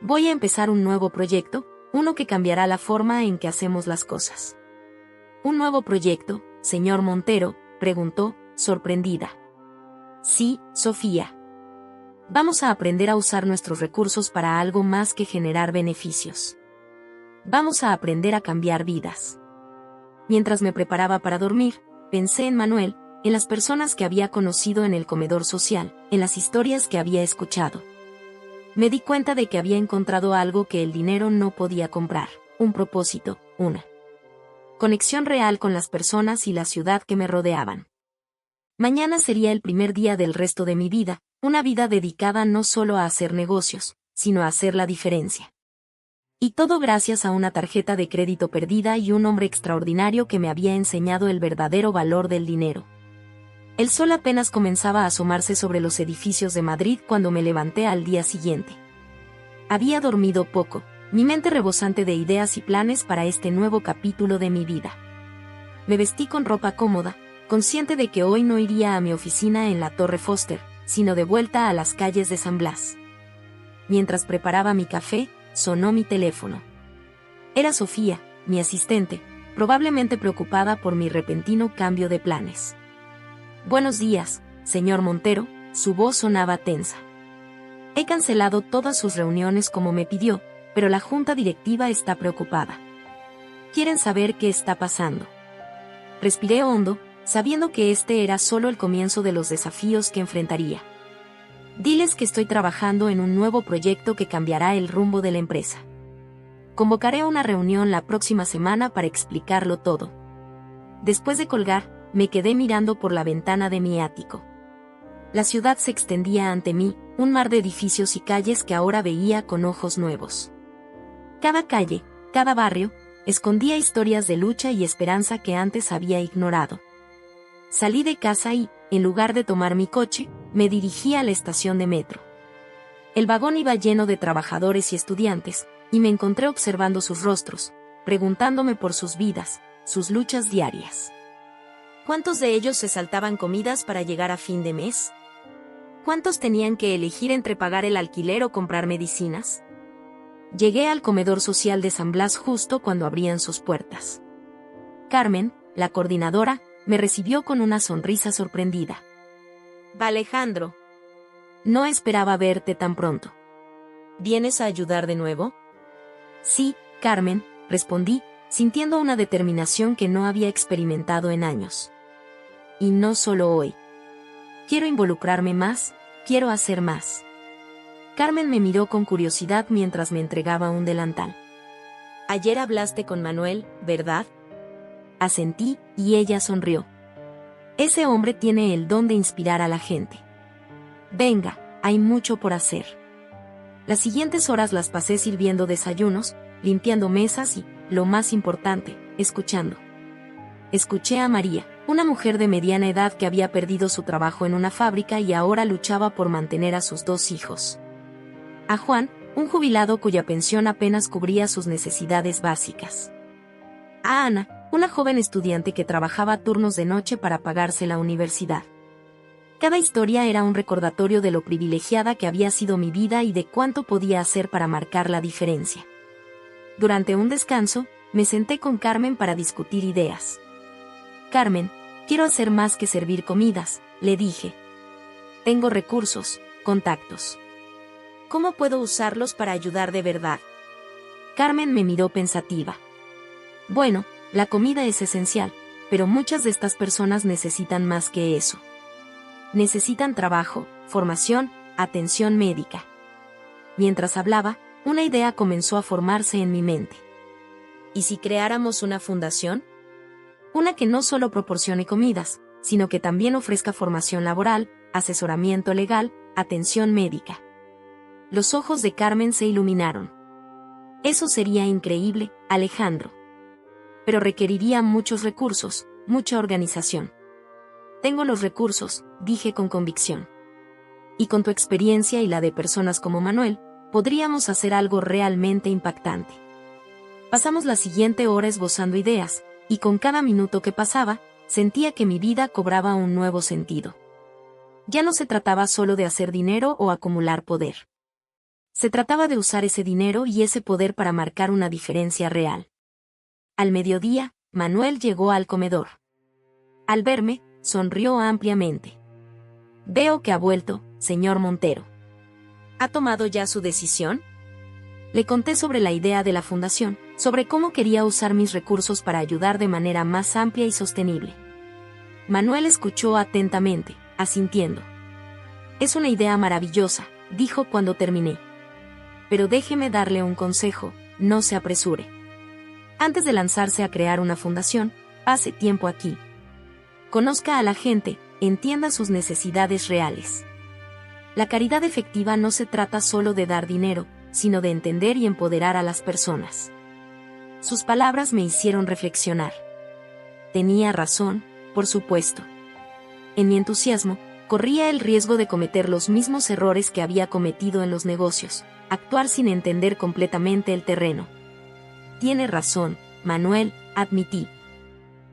Voy a empezar un nuevo proyecto, uno que cambiará la forma en que hacemos las cosas. ¿Un nuevo proyecto, señor Montero?, preguntó, sorprendida. Sí, Sofía. Vamos a aprender a usar nuestros recursos para algo más que generar beneficios. Vamos a aprender a cambiar vidas. Mientras me preparaba para dormir, pensé en Manuel, en las personas que había conocido en el comedor social, en las historias que había escuchado. Me di cuenta de que había encontrado algo que el dinero no podía comprar, un propósito, una conexión real con las personas y la ciudad que me rodeaban. Mañana sería el primer día del resto de mi vida, una vida dedicada no solo a hacer negocios, sino a hacer la diferencia. Y todo gracias a una tarjeta de crédito perdida y un hombre extraordinario que me había enseñado el verdadero valor del dinero. El sol apenas comenzaba a asomarse sobre los edificios de Madrid cuando me levanté al día siguiente. Había dormido poco, mi mente rebosante de ideas y planes para este nuevo capítulo de mi vida. Me vestí con ropa cómoda, consciente de que hoy no iría a mi oficina en la Torre Foster, sino de vuelta a las calles de San Blas. Mientras preparaba mi café, sonó mi teléfono. Era Sofía, mi asistente, probablemente preocupada por mi repentino cambio de planes. Buenos días, señor Montero, su voz sonaba tensa. He cancelado todas sus reuniones como me pidió, pero la junta directiva está preocupada. Quieren saber qué está pasando. Respiré hondo, sabiendo que este era solo el comienzo de los desafíos que enfrentaría. Diles que estoy trabajando en un nuevo proyecto que cambiará el rumbo de la empresa. Convocaré una reunión la próxima semana para explicarlo todo. Después de colgar, me quedé mirando por la ventana de mi ático. La ciudad se extendía ante mí, un mar de edificios y calles que ahora veía con ojos nuevos. Cada calle, cada barrio, escondía historias de lucha y esperanza que antes había ignorado. Salí de casa y, en lugar de tomar mi coche, me dirigí a la estación de metro. El vagón iba lleno de trabajadores y estudiantes, y me encontré observando sus rostros, preguntándome por sus vidas, sus luchas diarias. ¿Cuántos de ellos se saltaban comidas para llegar a fin de mes? ¿Cuántos tenían que elegir entre pagar el alquiler o comprar medicinas? Llegué al comedor social de San Blas justo cuando abrían sus puertas. Carmen, la coordinadora, me recibió con una sonrisa sorprendida. «Va, Alejandro. No esperaba verte tan pronto. ¿Vienes a ayudar de nuevo?» «Sí, Carmen», respondí, sintiendo una determinación que no había experimentado en años. «Y no solo hoy. Quiero involucrarme más, quiero hacer más». Carmen me miró con curiosidad mientras me entregaba un delantal. «Ayer hablaste con Manuel, ¿verdad?» Asentí, y ella sonrió. «Ese hombre tiene el don de inspirar a la gente. Venga, hay mucho por hacer». Las siguientes horas las pasé sirviendo desayunos, limpiando mesas y, lo más importante, escuchando. Escuché a María, una mujer de mediana edad que había perdido su trabajo en una fábrica y ahora luchaba por mantener a sus 2 hijos. A Juan, un jubilado cuya pensión apenas cubría sus necesidades básicas. A Ana, una joven estudiante que trabajaba turnos de noche para pagarse la universidad. Cada historia era un recordatorio de lo privilegiada que había sido mi vida y de cuánto podía hacer para marcar la diferencia. Durante un descanso, me senté con Carmen para discutir ideas. «Carmen, quiero hacer más que servir comidas», le dije. «Tengo recursos, contactos. ¿Cómo puedo usarlos para ayudar de verdad?» Carmen me miró pensativa. «Bueno, la comida es esencial, pero muchas de estas personas necesitan más que eso. Necesitan trabajo, formación, atención médica». Mientras hablaba, una idea comenzó a formarse en mi mente. ¿Y si creáramos una fundación? Una que no solo proporcione comidas, sino que también ofrezca formación laboral, asesoramiento legal, atención médica. Los ojos de Carmen se iluminaron. «Eso sería increíble, Alejandro. Pero requeriría muchos recursos, mucha organización». «Tengo los recursos», dije con convicción. «Y con tu experiencia y la de personas como Manuel, podríamos hacer algo realmente impactante». Pasamos la siguiente hora esbozando ideas, y con cada minuto que pasaba, sentía que mi vida cobraba un nuevo sentido. Ya no se trataba solo de hacer dinero o acumular poder. Se trataba de usar ese dinero y ese poder para marcar una diferencia real. Al mediodía, Manuel llegó al comedor. Al verme, sonrió ampliamente. «Veo que ha vuelto, señor Montero. ¿Ha tomado ya su decisión?» Le conté sobre la idea de la fundación, sobre cómo quería usar mis recursos para ayudar de manera más amplia y sostenible. Manuel escuchó atentamente, asintiendo. «Es una idea maravillosa», dijo cuando terminé. «Pero déjeme darle un consejo, no se apresure. Antes de lanzarse a crear una fundación, pase tiempo aquí. Conozca a la gente, entienda sus necesidades reales. La caridad efectiva no se trata solo de dar dinero, sino de entender y empoderar a las personas». Sus palabras me hicieron reflexionar. Tenía razón, por supuesto. En mi entusiasmo, corría el riesgo de cometer los mismos errores que había cometido en los negocios, actuar sin entender completamente el terreno. «Tiene razón, Manuel», admití.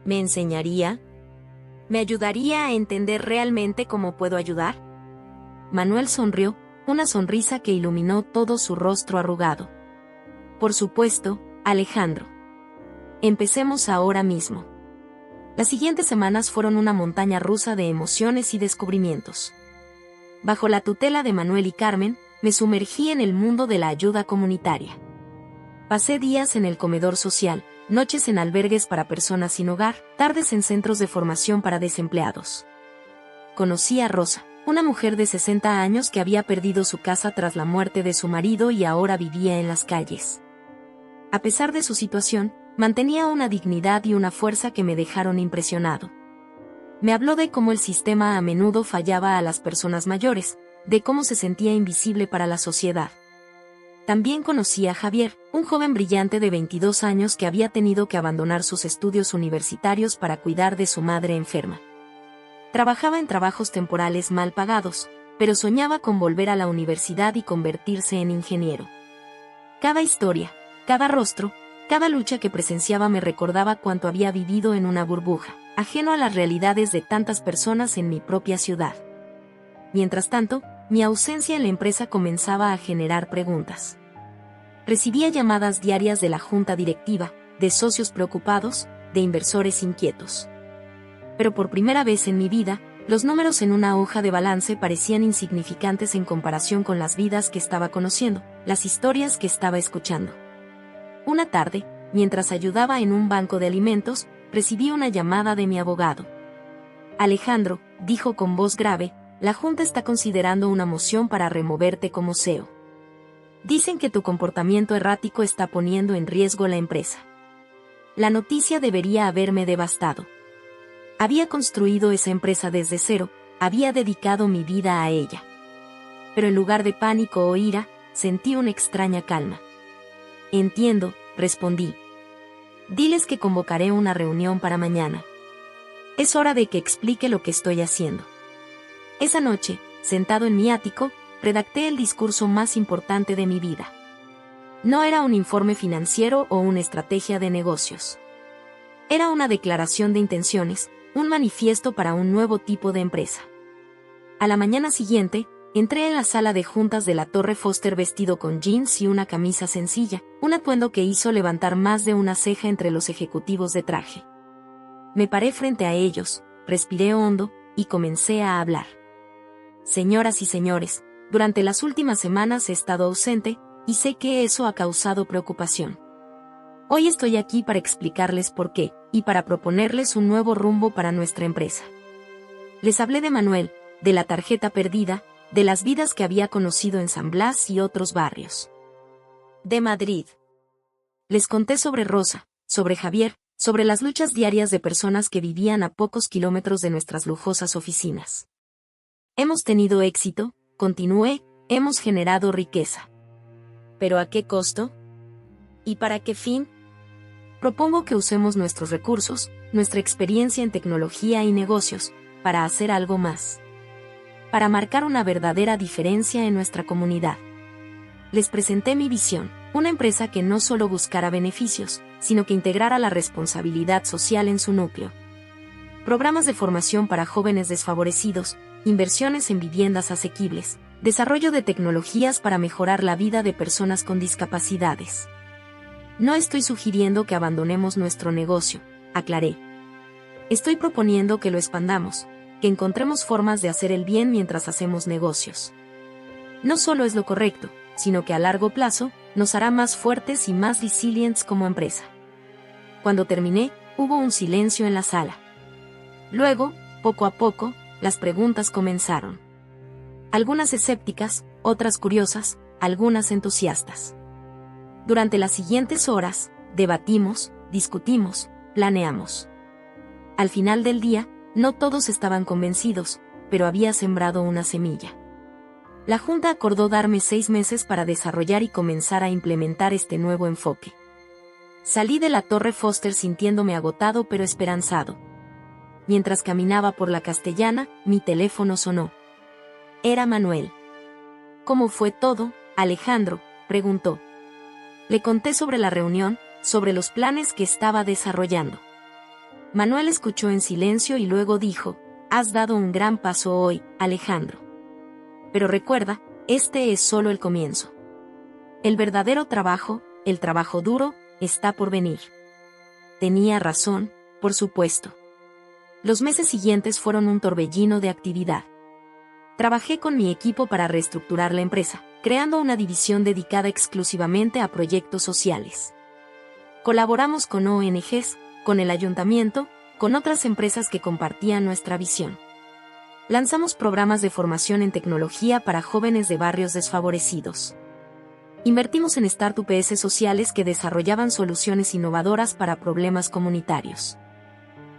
«¿Me enseñaría? ¿Me ayudaría a entender realmente cómo puedo ayudar?» Manuel sonrió, una sonrisa que iluminó todo su rostro arrugado. «Por supuesto, Alejandro. Empecemos ahora mismo». Las siguientes semanas fueron una montaña rusa de emociones y descubrimientos. Bajo la tutela de Manuel y Carmen, me sumergí en el mundo de la ayuda comunitaria. Pasé días en el comedor social, noches en albergues para personas sin hogar, tardes en centros de formación para desempleados. Conocí a Rosa, una mujer de 60 años que había perdido su casa tras la muerte de su marido y ahora vivía en las calles. A pesar de su situación, mantenía una dignidad y una fuerza que me dejaron impresionado. Me habló de cómo el sistema a menudo fallaba a las personas mayores, de cómo se sentía invisible para la sociedad. También conocí a Javier, un joven brillante de 22 años que había tenido que abandonar sus estudios universitarios para cuidar de su madre enferma. Trabajaba en trabajos temporales mal pagados, pero soñaba con volver a la universidad y convertirse en ingeniero. Cada historia, cada rostro, cada lucha que presenciaba me recordaba cuánto había vivido en una burbuja, ajeno a las realidades de tantas personas en mi propia ciudad. Mientras tanto, mi ausencia en la empresa comenzaba a generar preguntas. Recibía llamadas diarias de la junta directiva, de socios preocupados, de inversores inquietos. Pero por primera vez en mi vida, los números en una hoja de balance parecían insignificantes en comparación con las vidas que estaba conociendo, las historias que estaba escuchando. Una tarde, mientras ayudaba en un banco de alimentos, recibí una llamada de mi abogado. Alejandro, dijo con voz grave, la Junta está considerando una moción para removerte como CEO. Dicen que tu comportamiento errático está poniendo en riesgo la empresa. La noticia debería haberme devastado. Había construido esa empresa desde cero, había dedicado mi vida a ella. Pero en lugar de pánico o ira, sentí una extraña calma. Entiendo, respondí. Diles que convocaré una reunión para mañana. Es hora de que explique lo que estoy haciendo. Esa noche, sentado en mi ático, redacté el discurso más importante de mi vida. No era un informe financiero o una estrategia de negocios. Era una declaración de intenciones, un manifiesto para un nuevo tipo de empresa. A la mañana siguiente, entré en la sala de juntas de la Torre Foster vestido con jeans y una camisa sencilla, un atuendo que hizo levantar más de una ceja entre los ejecutivos de traje. Me paré frente a ellos, respiré hondo, y comencé a hablar. Señoras y señores, durante las últimas semanas he estado ausente, y sé que eso ha causado preocupación. Hoy estoy aquí para explicarles por qué, y para proponerles un nuevo rumbo para nuestra empresa. Les hablé de Manuel, de la tarjeta perdida, de las vidas que había conocido en San Blas y otros barrios. De Madrid. Les conté sobre Rosa, sobre Javier, sobre las luchas diarias de personas que vivían a pocos kilómetros de nuestras lujosas oficinas. Hemos tenido éxito, continué, hemos generado riqueza. ¿Pero a qué costo? ¿Y para qué fin? Propongo que usemos nuestros recursos, nuestra experiencia en tecnología y negocios, para hacer algo más. Para marcar una verdadera diferencia en nuestra comunidad. Les presenté mi visión, una empresa que no solo buscara beneficios, sino que integrara la responsabilidad social en su núcleo. Programas de formación para jóvenes desfavorecidos, inversiones en viviendas asequibles, desarrollo de tecnologías para mejorar la vida de personas con discapacidades. No estoy sugiriendo que abandonemos nuestro negocio, aclaré. Estoy proponiendo que lo expandamos, que encontremos formas de hacer el bien mientras hacemos negocios. No solo es lo correcto, sino que a largo plazo, nos hará más fuertes y más resilientes como empresa. Cuando terminé, hubo un silencio en la sala. Luego, poco a poco, las preguntas comenzaron. Algunas escépticas, otras curiosas, algunas entusiastas. Durante las siguientes horas, debatimos, discutimos, planeamos. Al final del día, no todos estaban convencidos, pero había sembrado una semilla. La Junta acordó darme 6 meses para desarrollar y comenzar a implementar este nuevo enfoque. Salí de la Torre Foster sintiéndome agotado pero esperanzado. Mientras caminaba por la Castellana, mi teléfono sonó. Era Manuel. ¿Cómo fue todo, Alejandro?, preguntó. Le conté sobre la reunión, sobre los planes que estaba desarrollando. Manuel escuchó en silencio y luego dijo, has dado un gran paso hoy, Alejandro. Pero recuerda, este es solo el comienzo. El verdadero trabajo, el trabajo duro, está por venir. Tenía razón, por supuesto. Los meses siguientes fueron un torbellino de actividad. Trabajé con mi equipo para reestructurar la empresa, creando una división dedicada exclusivamente a proyectos sociales. Colaboramos con ONGs, con el ayuntamiento, con otras empresas que compartían nuestra visión. Lanzamos programas de formación en tecnología para jóvenes de barrios desfavorecidos. Invertimos en startups sociales que desarrollaban soluciones innovadoras para problemas comunitarios.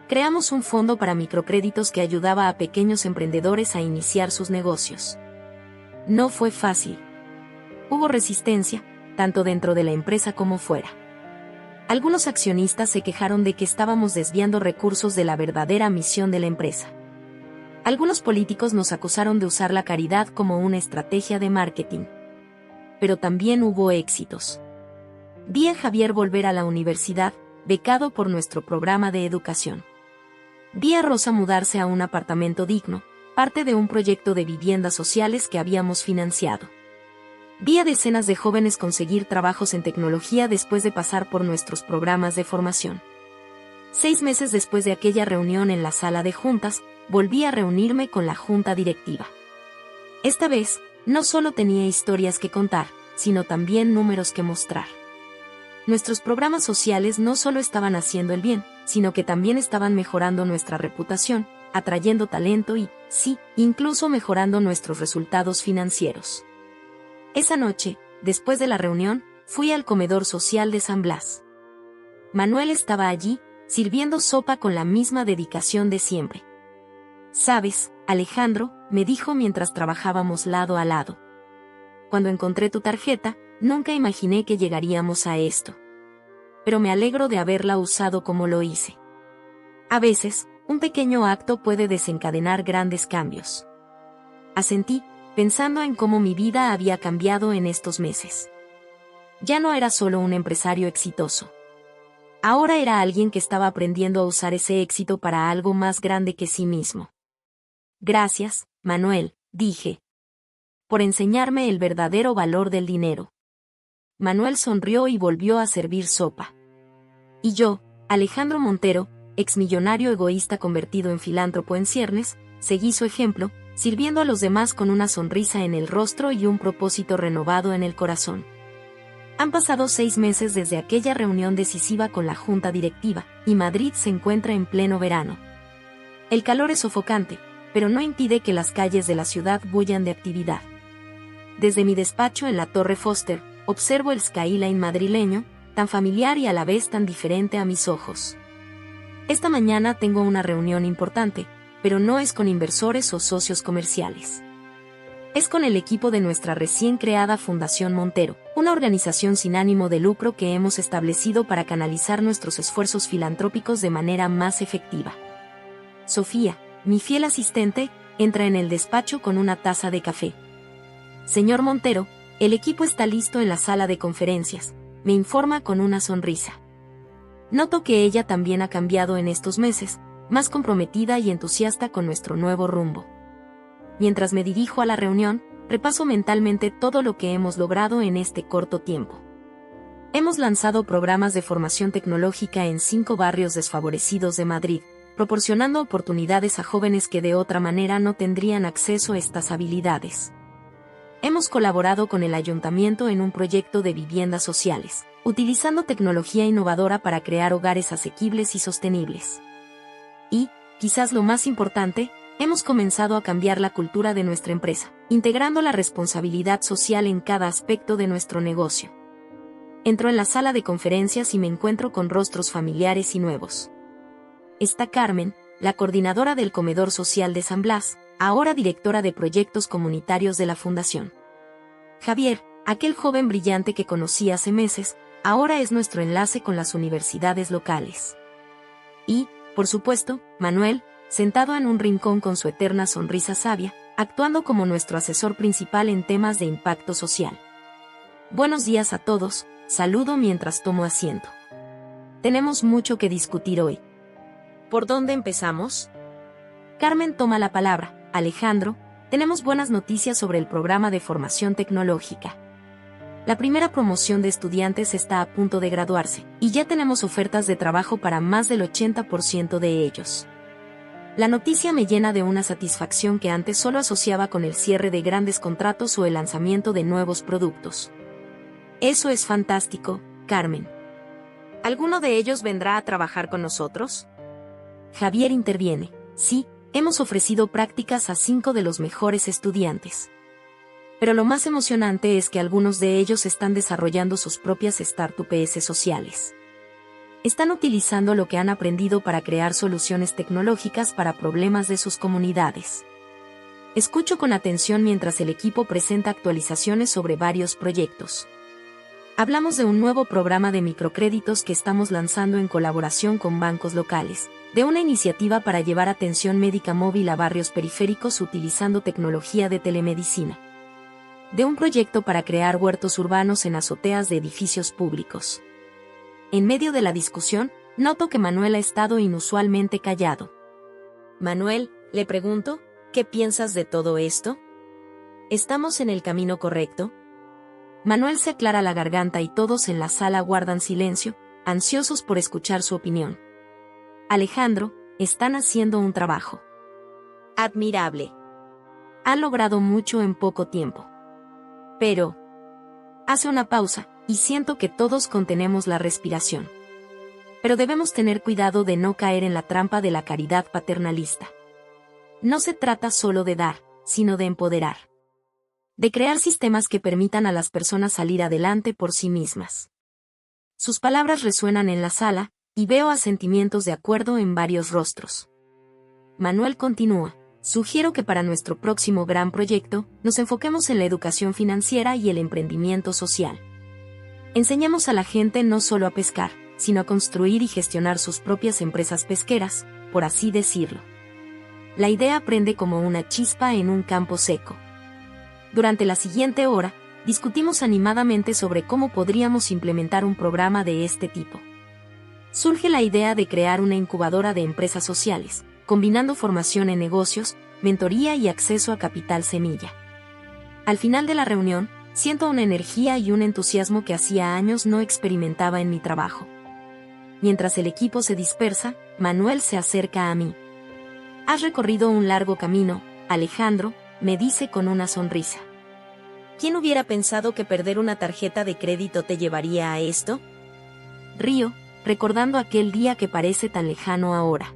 Creamos un fondo para microcréditos que ayudaba a pequeños emprendedores a iniciar sus negocios. No fue fácil. Hubo resistencia, tanto dentro de la empresa como fuera. Algunos accionistas se quejaron de que estábamos desviando recursos de la verdadera misión de la empresa. Algunos políticos nos acusaron de usar la caridad como una estrategia de marketing. Pero también hubo éxitos. Vi a Javier volver a la universidad, becado por nuestro programa de educación. Vi a Rosa mudarse a un apartamento digno, parte de un proyecto de viviendas sociales que habíamos financiado. Vi a decenas de jóvenes conseguir trabajos en tecnología después de pasar por nuestros programas de formación. 6 meses después de aquella reunión en la sala de juntas, volví a reunirme con la junta directiva. Esta vez, no solo tenía historias que contar, sino también números que mostrar. Nuestros programas sociales no solo estaban haciendo el bien, sino que también estaban mejorando nuestra reputación, atrayendo talento y, sí, incluso mejorando nuestros resultados financieros. Esa noche, después de la reunión, fui al comedor social de San Blas. Manuel estaba allí, sirviendo sopa con la misma dedicación de siempre. «Sabes, Alejandro», me dijo mientras trabajábamos lado a lado. «Cuando encontré tu tarjeta, nunca imaginé que llegaríamos a esto. Pero me alegro de haberla usado como lo hice. A veces, un pequeño acto puede desencadenar grandes cambios». Asentí, pensando en cómo mi vida había cambiado en estos meses. Ya no era solo un empresario exitoso. Ahora era alguien que estaba aprendiendo a usar ese éxito para algo más grande que sí mismo. «Gracias, Manuel», dije, «por enseñarme el verdadero valor del dinero». Manuel sonrió y volvió a servir sopa. Y yo, Alejandro Montero, exmillonario egoísta convertido en filántropo en ciernes, seguí su ejemplo, sirviendo a los demás con una sonrisa en el rostro y un propósito renovado en el corazón. Han pasado 6 meses desde aquella reunión decisiva con la junta directiva, y Madrid se encuentra en pleno verano. El calor es sofocante, pero no impide que las calles de la ciudad bullan de actividad. Desde mi despacho en la Torre Foster, observo el skyline madrileño, tan familiar y a la vez tan diferente a mis ojos. Esta mañana tengo una reunión importante, pero no es con inversores o socios comerciales. Es con el equipo de nuestra recién creada Fundación Montero, una organización sin ánimo de lucro que hemos establecido para canalizar nuestros esfuerzos filantrópicos de manera más efectiva. Sofía, mi fiel asistente, entra en el despacho con una taza de café. «Señor Montero, el equipo está listo en la sala de conferencias», me informa con una sonrisa. Noto que ella también ha cambiado en estos meses, más comprometida y entusiasta con nuestro nuevo rumbo. Mientras me dirijo a la reunión, repaso mentalmente todo lo que hemos logrado en este corto tiempo. Hemos lanzado programas de formación tecnológica en 5 barrios desfavorecidos de Madrid, proporcionando oportunidades a jóvenes que de otra manera no tendrían acceso a estas habilidades. Hemos colaborado con el ayuntamiento en un proyecto de viviendas sociales, utilizando tecnología innovadora para crear hogares asequibles y sostenibles. Y, quizás lo más importante, hemos comenzado a cambiar la cultura de nuestra empresa, integrando la responsabilidad social en cada aspecto de nuestro negocio. Entro en la sala de conferencias y me encuentro con rostros familiares y nuevos. Está Carmen, la coordinadora del comedor social de San Blas, ahora directora de proyectos comunitarios de la Fundación. Javier, aquel joven brillante que conocí hace meses, ahora es nuestro enlace con las universidades locales. Y, por supuesto, Manuel, sentado en un rincón con su eterna sonrisa sabia, actuando como nuestro asesor principal en temas de impacto social. Buenos días a todos, saludo mientras tomo asiento. Tenemos mucho que discutir hoy. ¿Por dónde empezamos? Carmen toma la palabra. Alejandro, tenemos buenas noticias sobre el programa de formación tecnológica. La primera promoción de estudiantes está a punto de graduarse, y ya tenemos ofertas de trabajo para más del 80% de ellos. La noticia me llena de una satisfacción que antes solo asociaba con el cierre de grandes contratos o el lanzamiento de nuevos productos. Eso es fantástico, Carmen. ¿Alguno de ellos vendrá a trabajar con nosotros? Javier interviene. Sí, hemos ofrecido prácticas a 5 de los mejores estudiantes. Pero lo más emocionante es que algunos de ellos están desarrollando sus propias startups sociales. Están utilizando lo que han aprendido para crear soluciones tecnológicas para problemas de sus comunidades. Escucho con atención mientras el equipo presenta actualizaciones sobre varios proyectos. Hablamos de un nuevo programa de microcréditos que estamos lanzando en colaboración con bancos locales, de una iniciativa para llevar atención médica móvil a barrios periféricos utilizando tecnología de telemedicina, de un proyecto para crear huertos urbanos en azoteas de edificios públicos. En medio de la discusión, noto que Manuel ha estado inusualmente callado. Manuel, le pregunto, ¿qué piensas de todo esto? ¿Estamos en el camino correcto? Manuel se aclara la garganta y todos en la sala guardan silencio, ansiosos por escuchar su opinión. Alejandro, están haciendo un trabajo admirable. Han logrado mucho en poco tiempo. Pero hace una pausa, y siento que todos contenemos la respiración. Pero debemos tener cuidado de no caer en la trampa de la caridad paternalista. No se trata solo de dar, sino de empoderar. De crear sistemas que permitan a las personas salir adelante por sí mismas. Sus palabras resuenan en la sala, y veo asentimientos de acuerdo en varios rostros. Manuel continúa. Sugiero que para nuestro próximo gran proyecto, nos enfoquemos en la educación financiera y el emprendimiento social. Enseñemos a la gente no solo a pescar, sino a construir y gestionar sus propias empresas pesqueras, por así decirlo. La idea prende como una chispa en un campo seco. Durante la siguiente hora, discutimos animadamente sobre cómo podríamos implementar un programa de este tipo. Surge la idea de crear una incubadora de empresas sociales, combinando formación en negocios, mentoría y acceso a capital semilla. Al final de la reunión, siento una energía y un entusiasmo que hacía años no experimentaba en mi trabajo. Mientras el equipo se dispersa, Manuel se acerca a mí. Has recorrido un largo camino, Alejandro, me dice con una sonrisa. ¿Quién hubiera pensado que perder una tarjeta de crédito te llevaría a esto? Río, recordando aquel día que parece tan lejano ahora.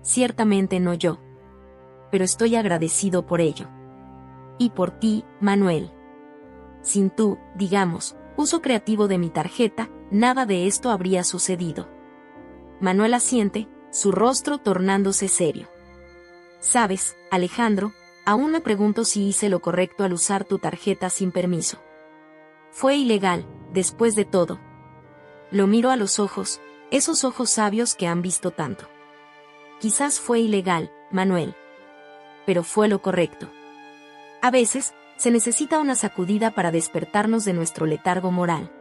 Ciertamente no yo. Pero estoy agradecido por ello. Y por ti, Manuel. Sin tu, digamos, uso creativo de mi tarjeta, nada de esto habría sucedido. Manuel asiente, su rostro tornándose serio. Sabes, Alejandro, aún me pregunto si hice lo correcto al usar tu tarjeta sin permiso. Fue ilegal, después de todo. Lo miro a los ojos, esos ojos sabios que han visto tanto. Quizás fue ilegal, Manuel. Pero fue lo correcto. A veces, se necesita una sacudida para despertarnos de nuestro letargo moral.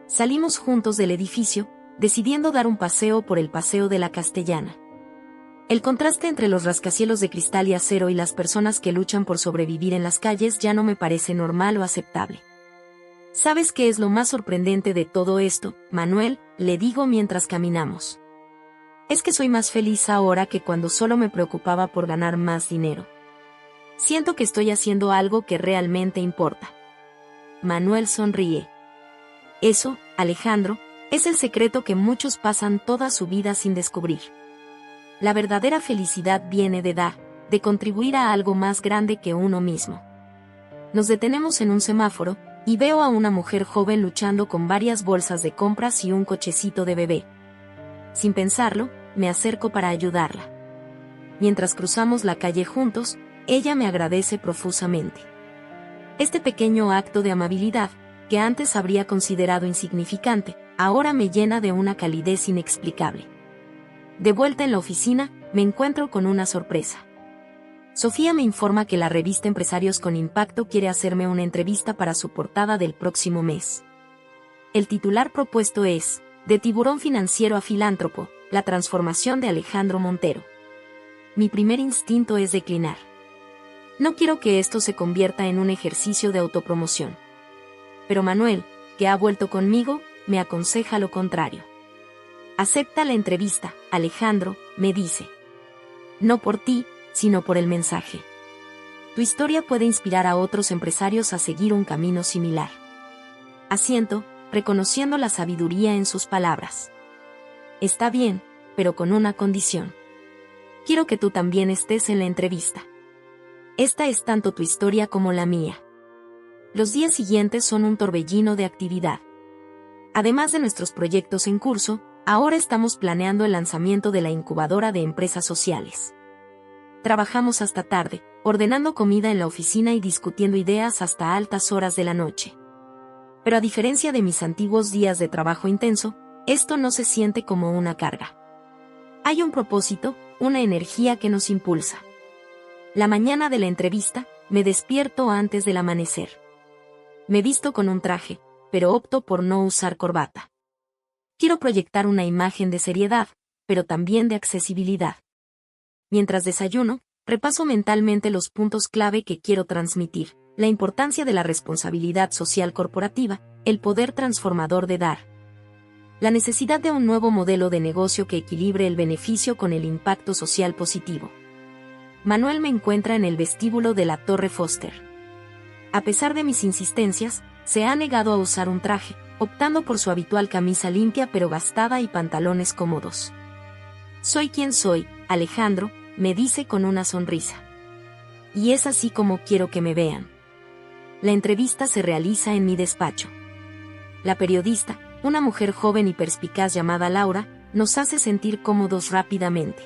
Salimos juntos del edificio, decidiendo dar un paseo por el Paseo de la Castellana. El contraste entre los rascacielos de cristal y acero y las personas que luchan por sobrevivir en las calles ya no me parece normal o aceptable. ¿Sabes qué es lo más sorprendente de todo esto, Manuel?, le digo mientras caminamos. Es que soy más feliz ahora que cuando solo me preocupaba por ganar más dinero. Siento que estoy haciendo algo que realmente importa. Manuel sonríe. Eso, Alejandro, es el secreto que muchos pasan toda su vida sin descubrir. La verdadera felicidad viene de dar, de contribuir a algo más grande que uno mismo. Nos detenemos en un semáforo, y veo a una mujer joven luchando con varias bolsas de compras y un cochecito de bebé. Sin pensarlo, me acerco para ayudarla. Mientras cruzamos la calle juntos, ella me agradece profusamente. Este pequeño acto de amabilidad, que antes habría considerado insignificante, ahora me llena de una calidez inexplicable. De vuelta en la oficina, me encuentro con una sorpresa. Sofía me informa que la revista Empresarios con Impacto quiere hacerme una entrevista para su portada del próximo mes. El titular propuesto es, De tiburón financiero a filántropo, la transformación de Alejandro Montero. Mi primer instinto es declinar. No quiero que esto se convierta en un ejercicio de autopromoción. Pero Manuel, que ha vuelto conmigo, me aconseja lo contrario. Acepta la entrevista, Alejandro, me dice. No por ti, sino por el mensaje. Tu historia puede inspirar a otros empresarios a seguir un camino similar. Asiento, reconociendo la sabiduría en sus palabras. Está bien, pero con una condición. Quiero que tú también estés en la entrevista. Esta es tanto tu historia como la mía. Los días siguientes son un torbellino de actividad. Además de nuestros proyectos en curso, ahora estamos planeando el lanzamiento de la incubadora de empresas sociales. Trabajamos hasta tarde, ordenando comida en la oficina y discutiendo ideas hasta altas horas de la noche. Pero a diferencia de mis antiguos días de trabajo intenso, esto no se siente como una carga. Hay un propósito, una energía que nos impulsa. La mañana de la entrevista, me despierto antes del amanecer. Me visto con un traje, pero opto por no usar corbata. Quiero proyectar una imagen de seriedad, pero también de accesibilidad. Mientras desayuno, repaso mentalmente los puntos clave que quiero transmitir, la importancia de la responsabilidad social corporativa, el poder transformador de dar, la necesidad de un nuevo modelo de negocio que equilibre el beneficio con el impacto social positivo. Manuel me encuentra en el vestíbulo de la Torre Foster. A pesar de mis insistencias, se ha negado a usar un traje, optando por su habitual camisa limpia pero gastada y pantalones cómodos. Soy quien soy, Alejandro, me dice con una sonrisa. Y es así como quiero que me vean. La entrevista se realiza en mi despacho. La periodista, una mujer joven y perspicaz llamada Laura, nos hace sentir cómodos rápidamente.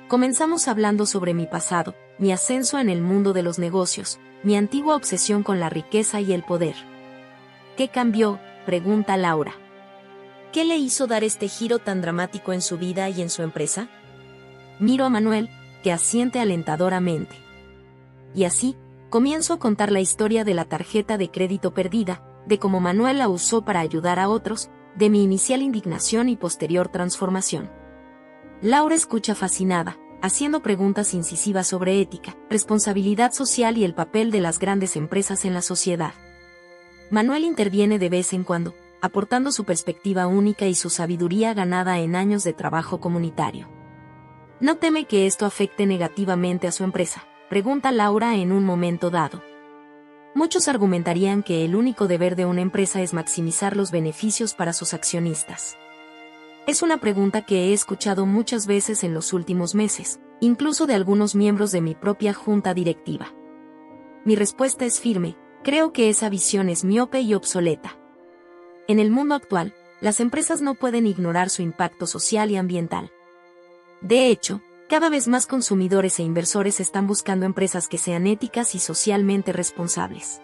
Comenzamos hablando sobre mi pasado, mi ascenso en el mundo de los negocios, mi antigua obsesión con la riqueza y el poder. ¿Qué cambió?, pregunta Laura. ¿Qué le hizo dar este giro tan dramático en su vida y en su empresa? Miro a Manuel, que asiente alentadoramente. Y así, comienzo a contar la historia de la tarjeta de crédito perdida, de cómo Manuel la usó para ayudar a otros, de mi inicial indignación y posterior transformación. Laura escucha fascinada, haciendo preguntas incisivas sobre ética, responsabilidad social y el papel de las grandes empresas en la sociedad. Manuel interviene de vez en cuando, aportando su perspectiva única y su sabiduría ganada en años de trabajo comunitario. ¿No teme que esto afecte negativamente a su empresa?, pregunta Laura en un momento dado. Muchos argumentarían que el único deber de una empresa es maximizar los beneficios para sus accionistas. Es una pregunta que he escuchado muchas veces en los últimos meses, incluso de algunos miembros de mi propia junta directiva. Mi respuesta es firme: creo que esa visión es miope y obsoleta. En el mundo actual, las empresas no pueden ignorar su impacto social y ambiental. De hecho, cada vez más consumidores e inversores están buscando empresas que sean éticas y socialmente responsables.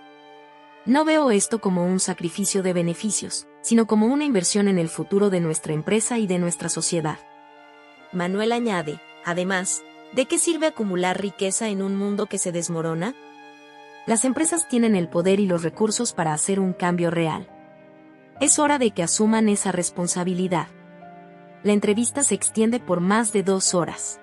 No veo esto como un sacrificio de beneficios, sino como una inversión en el futuro de nuestra empresa y de nuestra sociedad. Manuel añade, además, ¿de qué sirve acumular riqueza en un mundo que se desmorona? Las empresas tienen el poder y los recursos para hacer un cambio real. Es hora de que asuman esa responsabilidad. La entrevista se extiende por más de 2 horas.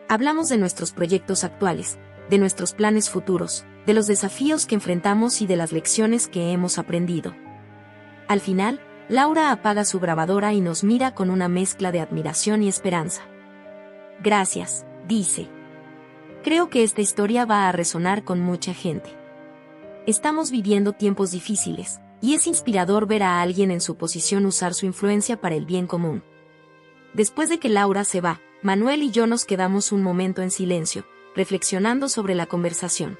Hablamos de nuestros proyectos actuales, de nuestros planes futuros, de los desafíos que enfrentamos y de las lecciones que hemos aprendido. Al final, Laura apaga su grabadora y nos mira con una mezcla de admiración y esperanza. Gracias, dice. Creo que esta historia va a resonar con mucha gente. Estamos viviendo tiempos difíciles, y es inspirador ver a alguien en su posición usar su influencia para el bien común. Después de que Laura se va, Manuel y yo nos quedamos un momento en silencio, reflexionando sobre la conversación.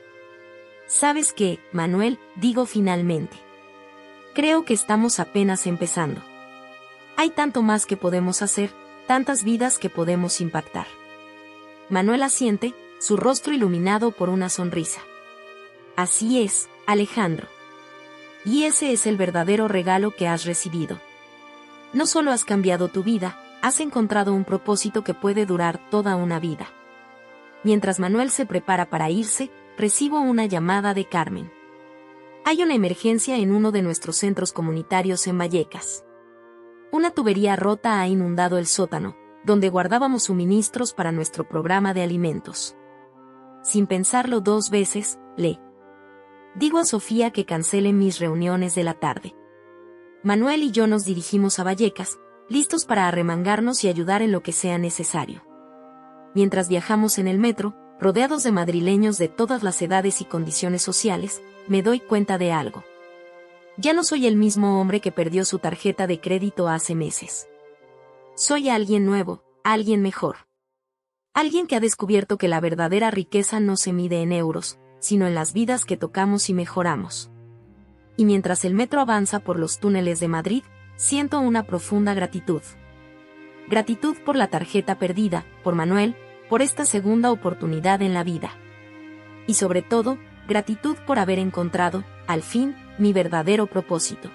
¿Sabes qué, Manuel?, digo finalmente. Creo que estamos apenas empezando. Hay tanto más que podemos hacer, tantas vidas que podemos impactar. Manuel asiente, su rostro iluminado por una sonrisa. Así es, Alejandro. Y ese es el verdadero regalo que has recibido. No solo has cambiado tu vida, has encontrado un propósito que puede durar toda una vida. Mientras Manuel se prepara para irse, recibo una llamada de Carmen. Hay una emergencia en uno de nuestros centros comunitarios en Vallecas. Una tubería rota ha inundado el sótano, donde guardábamos suministros para nuestro programa de alimentos. Sin pensarlo 2 veces, le digo a Sofía que cancele mis reuniones de la tarde. Manuel y yo nos dirigimos a Vallecas, listos para arremangarnos y ayudar en lo que sea necesario. Mientras viajamos en el metro, rodeados de madrileños de todas las edades y condiciones sociales, me doy cuenta de algo. Ya no soy el mismo hombre que perdió su tarjeta de crédito hace meses. Soy alguien nuevo, alguien mejor. Alguien que ha descubierto que la verdadera riqueza no se mide en euros, sino en las vidas que tocamos y mejoramos. Y mientras el metro avanza por los túneles de Madrid, siento una profunda gratitud. Gratitud por la tarjeta perdida, por Manuel, por esta segunda oportunidad en la vida. Y sobre todo, gratitud por haber encontrado, al fin, mi verdadero propósito.